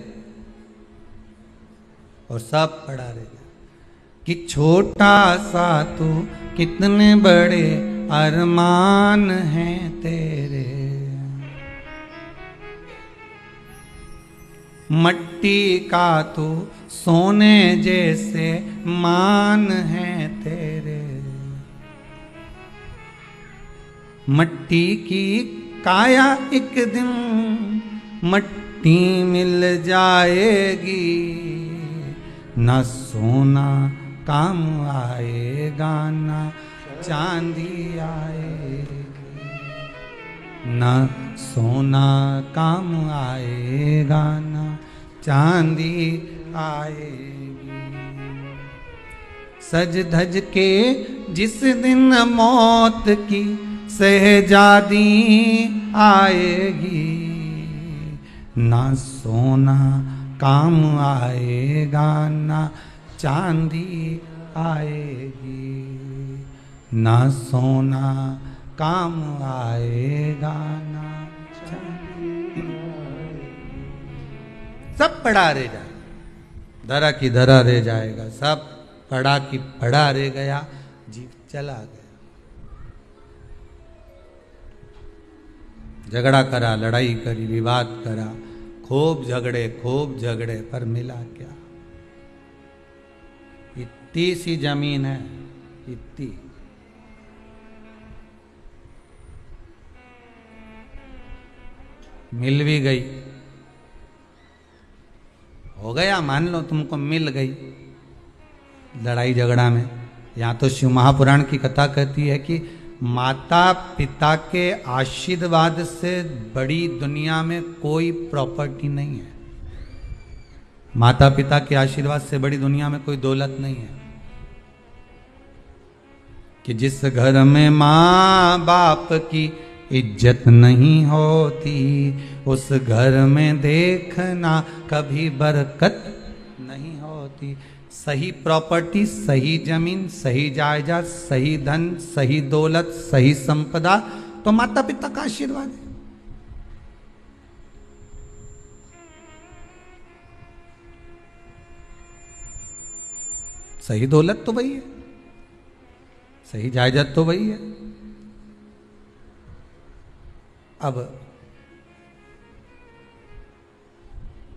और सब पड़ा रह गया। कि छोटा सा तू कितने बड़े अरमान हैं तेरे, मट्टी का तू सोने जैसे मान है तेरे, मट्टी की काया एक दिन मट्टी मिल जाएगी, न सोना काम आएगा न चांदी आएगी, न सोना काम आएगा न चांदी आएगी। सज धज के जिस दिन मौत की सहजादी आएगी, ना सोना काम आएगा ना चांदी आएगी, ना सोना काम आएगा ना चांदी आएगी। सब पड़ा रह जाएगा, धरा की धरा रह जाएगा, सब पड़ा की पड़ा रह गया, जीव चला गया। झगड़ा करा, लड़ाई करी, विवाद करा, खूब झगड़े पर मिला क्या? इतनी सी जमीन है, इतनी। मिल भी गई, हो गया, मान लो तुमको मिल गई लड़ाई झगड़ा में। यहाँ तो शिव महापुराण की कथा कहती है कि माता पिता के आशीर्वाद से बड़ी दुनिया में कोई प्रॉपर्टी नहीं है। माता पिता के आशीर्वाद से बड़ी दुनिया में कोई दौलत नहीं है। कि जिस घर में माँ बाप की इज्जत नहीं होती, उस घर में देखना कभी बरकत नहीं होती। सही प्रॉपर्टी, सही जमीन, सही जायदाद, सही धन, सही दौलत, सही संपदा तो माता पिता का आशीर्वाद है। सही दौलत तो वही है, सही जायदाद तो वही है। अब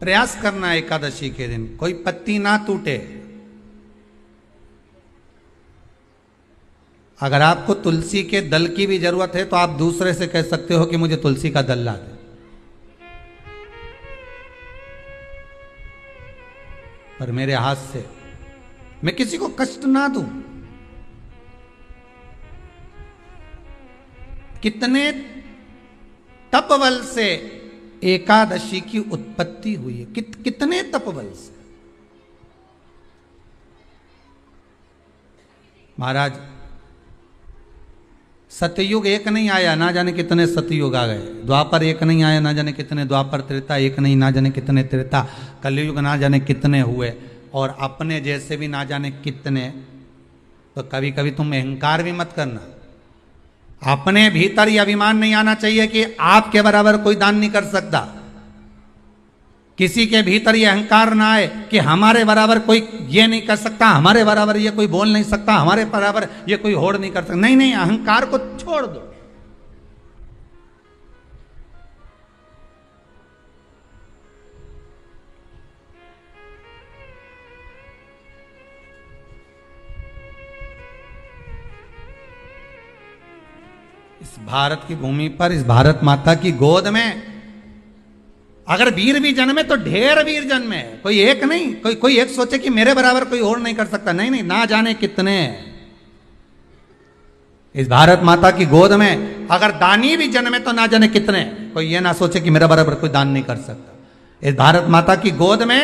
प्रयास करना एकादशी के दिन कोई पत्ती ना टूटे। अगर आपको तुलसी के दल की भी जरूरत है तो आप दूसरे से कह सकते हो कि मुझे तुलसी का दल ला दे। पर मेरे हाथ से मैं किसी को कष्ट ना दूं। कितने तपबल से एकादशी की उत्पत्ति हुई है, कितने तपबल से। महाराज, सतयुग एक नहीं आया, ना जाने कितने सतयुग आ गए। द्वापर एक नहीं आया, ना जाने कितने द्वापर। त्रेता एक नहीं, ना जाने कितने त्रेता। कलयुग ना जाने कितने हुए, और अपने जैसे भी ना जाने कितने। तो कभी कभी तुम अहंकार भी मत करना। अपने भीतर ये अभिमान नहीं आना चाहिए कि आपके बराबर कोई दान नहीं कर सकता। किसी के भीतर ये अहंकार ना आए कि हमारे बराबर कोई ये नहीं कर सकता, हमारे बराबर ये कोई बोल नहीं सकता, हमारे बराबर ये कोई होड़ नहीं कर सकता। नहीं नहीं, अहंकार को छोड़ दो। इस भारत की भूमि पर, इस भारत माता की गोद में अगर वीर भी जन्मे तो ढेर वीर जन्मे। कोई एक नहीं, कोई एक सोचे कि मेरे बराबर कोई और नहीं कर सकता। नहीं नहीं, ना जाने कितने। इस भारत माता की गोद में अगर दानी भी जन्मे तो ना जाने कितने। कोई ये ना सोचे कि मेरे बराबर कोई दान नहीं कर सकता। इस भारत माता की गोद में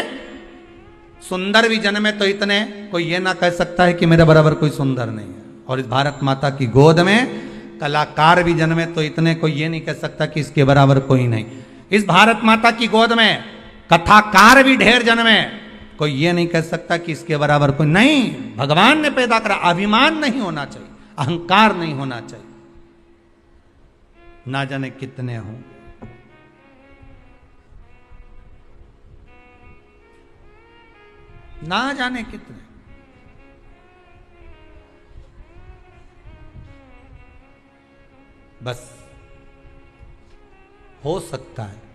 सुंदर भी जन्मे तो इतने। कोई ये ना कह सकता है कि मेरे बराबर कोई सुंदर नहीं है। और इस भारत माता की गोद में कलाकार भी जन्मे तो इतने कोई ये नहीं कह सकता कि इसके बराबर कोई नहीं। इस भारत माता की गोद में कथाकार भी ढेर जन्मे, कोई ये नहीं कह सकता कि इसके बराबर कोई नहीं। भगवान ने पैदा करा, अभिमान नहीं होना चाहिए, अहंकार नहीं होना चाहिए। ना जाने कितने हों, ना जाने कितने। बस हो सकता है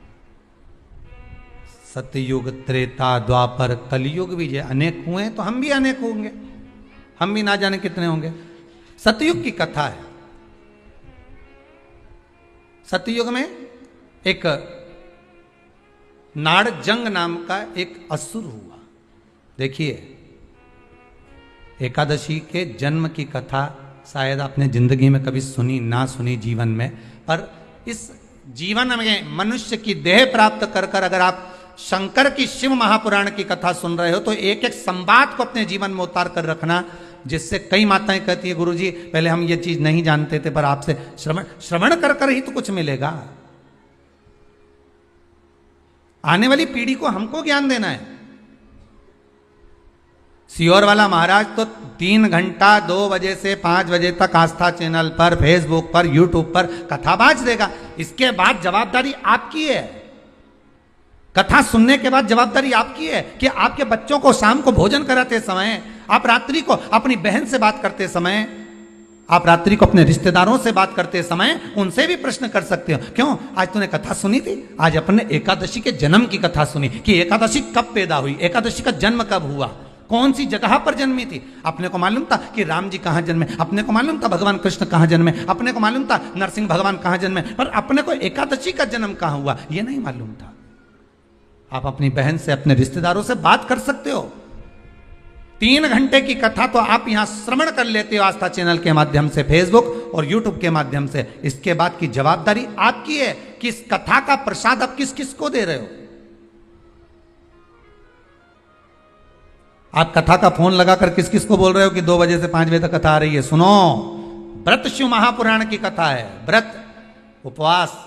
सतयुग, त्रेता, द्वापर, कलयुग भी जो अनेक हुए हैं तो हम भी अनेक होंगे, हम भी ना जाने कितने होंगे। सतयुग की कथा है। सतयुग में एक नाड़जंग नाम का एक असुर हुआ। देखिए, एकादशी के जन्म की कथा शायद आपने जिंदगी में कभी सुनी ना सुनी जीवन में, पर इस जीवन में मनुष्य की देह प्राप्त कर कर अगर आप शंकर की शिव महापुराण की कथा सुन रहे हो तो एक एक संवाद को अपने जीवन में उतार कर रखना, जिससे कई माताएं कहती है गुरुजी पहले हम ये चीज नहीं जानते थे, पर आपसे श्रवण कर कर ही तो कुछ मिलेगा। आने वाली पीढ़ी को हमको ज्ञान देना है। सियोर वाला महाराज तो 3 घंटा 2 बजे से 5 बजे तक आस्था चैनल पर, फेसबुक पर, यूट्यूब पर कथा बाज देगा। इसके बाद जवाबदारी आपकी है। कथा सुनने के बाद जवाबदारी आपकी है कि आपके बच्चों को शाम को भोजन कराते समय, आप रात्रि को अपनी बहन से बात करते समय, आप रात्रि को अपने रिश्तेदारों से बात करते समय उनसे भी प्रश्न कर सकते हो। क्यों आज तूने कथा सुनी थी? आज अपने एकादशी के जन्म की कथा सुनी कि एकादशी कब पैदा हुई, एकादशी का जन्म कब हुआ, कौन सी जगह पर जन्मी थी। अपने को मालूम था कि राम जी कहां जन्मे, अपने को मालूम था भगवान कृष्ण कहां जन्मे, अपने को मालूम था नरसिंह भगवान कहां जन्मे, पर अपने को एकादशी का जन्म कहां हुआ यह नहीं मालूम था। आप अपनी बहन से, अपने रिश्तेदारों से बात कर सकते हो। 3 घंटे की कथा तो आप यहां श्रवण कर लेते हो आस्था चैनल के माध्यम से, फेसबुक और यूट्यूब के माध्यम से। इसके बाद की जवाबदारी आपकी है कि इस कथा का प्रसाद आप किस किस को दे रहे हो। आप कथा का फोन लगाकर किस किस को बोल रहे हो कि 2 बजे से 5 बजे तक कथा आ रही है? सुनो, व्रत शिव महापुराण की कथा है। व्रत, उपवास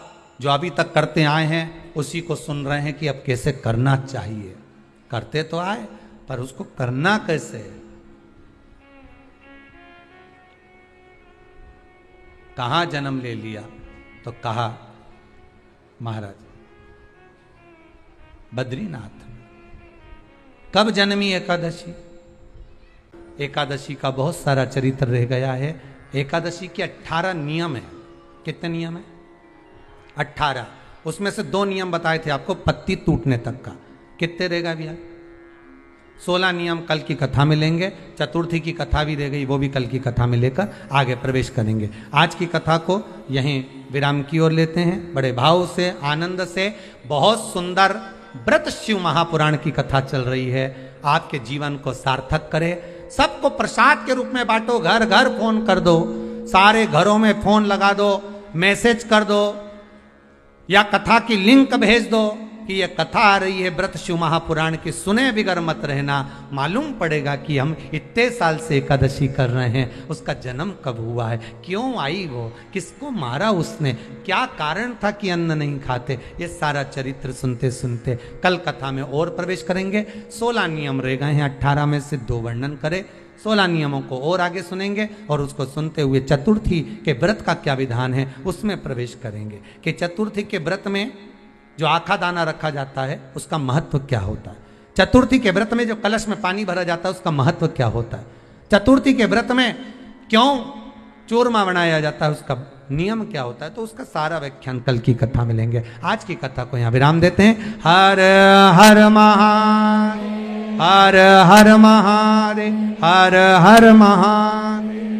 जो अभी तक करते आए हैं उसी को सुन रहे हैं कि अब कैसे करना चाहिए। करते तो आए पर उसको करना कैसे। कहां जन्म ले लिया तो कहा महाराज बद्रीनाथ। कब जन्मी एकादशी? एकादशी का बहुत सारा चरित्र रह गया है। एकादशी के 18 नियम है। कितने नियम है? 18। उसमें से 2 नियम बताए थे आपको पत्ती टूटने तक का। कितने रहेगा भैया? 16 नियम कल की कथा में लेंगे। चतुर्थी की कथा भी रह गई, वो भी कल की कथा में लेकर आगे प्रवेश करेंगे। आज की कथा को यहीं विराम की ओर लेते हैं। बड़े भाव से, आनंद से, बहुत सुंदर व्रत शिव महापुराण की कथा चल रही है। आपके जीवन को सार्थक करे। सबको प्रसाद के रूप में बांटो। घर घर फोन कर दो, सारे घरों में फोन लगा दो, मैसेज कर दो या कथा की लिंक भेज दो कि ये कथा आ रही है व्रत शिव महापुराण की, सुने बिगर मत रहना। मालूम पड़ेगा कि हम इतने साल से एकादशी कर रहे हैं, उसका जन्म कब हुआ है, क्यों आई वो, किसको मारा उसने, क्या कारण था कि अन्न नहीं खाते। ये सारा चरित्र सुनते सुनते कल कथा में और प्रवेश करेंगे। 16 नियम रह गए हैं, 18 में से 2 वर्णन करें। 16 नियमों को और आगे सुनेंगे और उसको सुनते हुए चतुर्थी के व्रत का क्या विधान है उसमें प्रवेश करेंगे कि चतुर्थी के व्रत में जो आखा दाना रखा जाता है उसका महत्व क्या होता है। चतुर्थी के व्रत में जो कलश में पानी भरा जाता है उसका महत्व क्या होता है। चतुर्थी के व्रत में क्यों चूरमा बनाया जाता है, उसका नियम क्या होता है। तो उसका सारा व्याख्यान कल की कथा में लेंगे। आज की कथा को यहाँ विराम देते हैं। हर हर महादेव, हर हर महादेव, हर हर महादेव।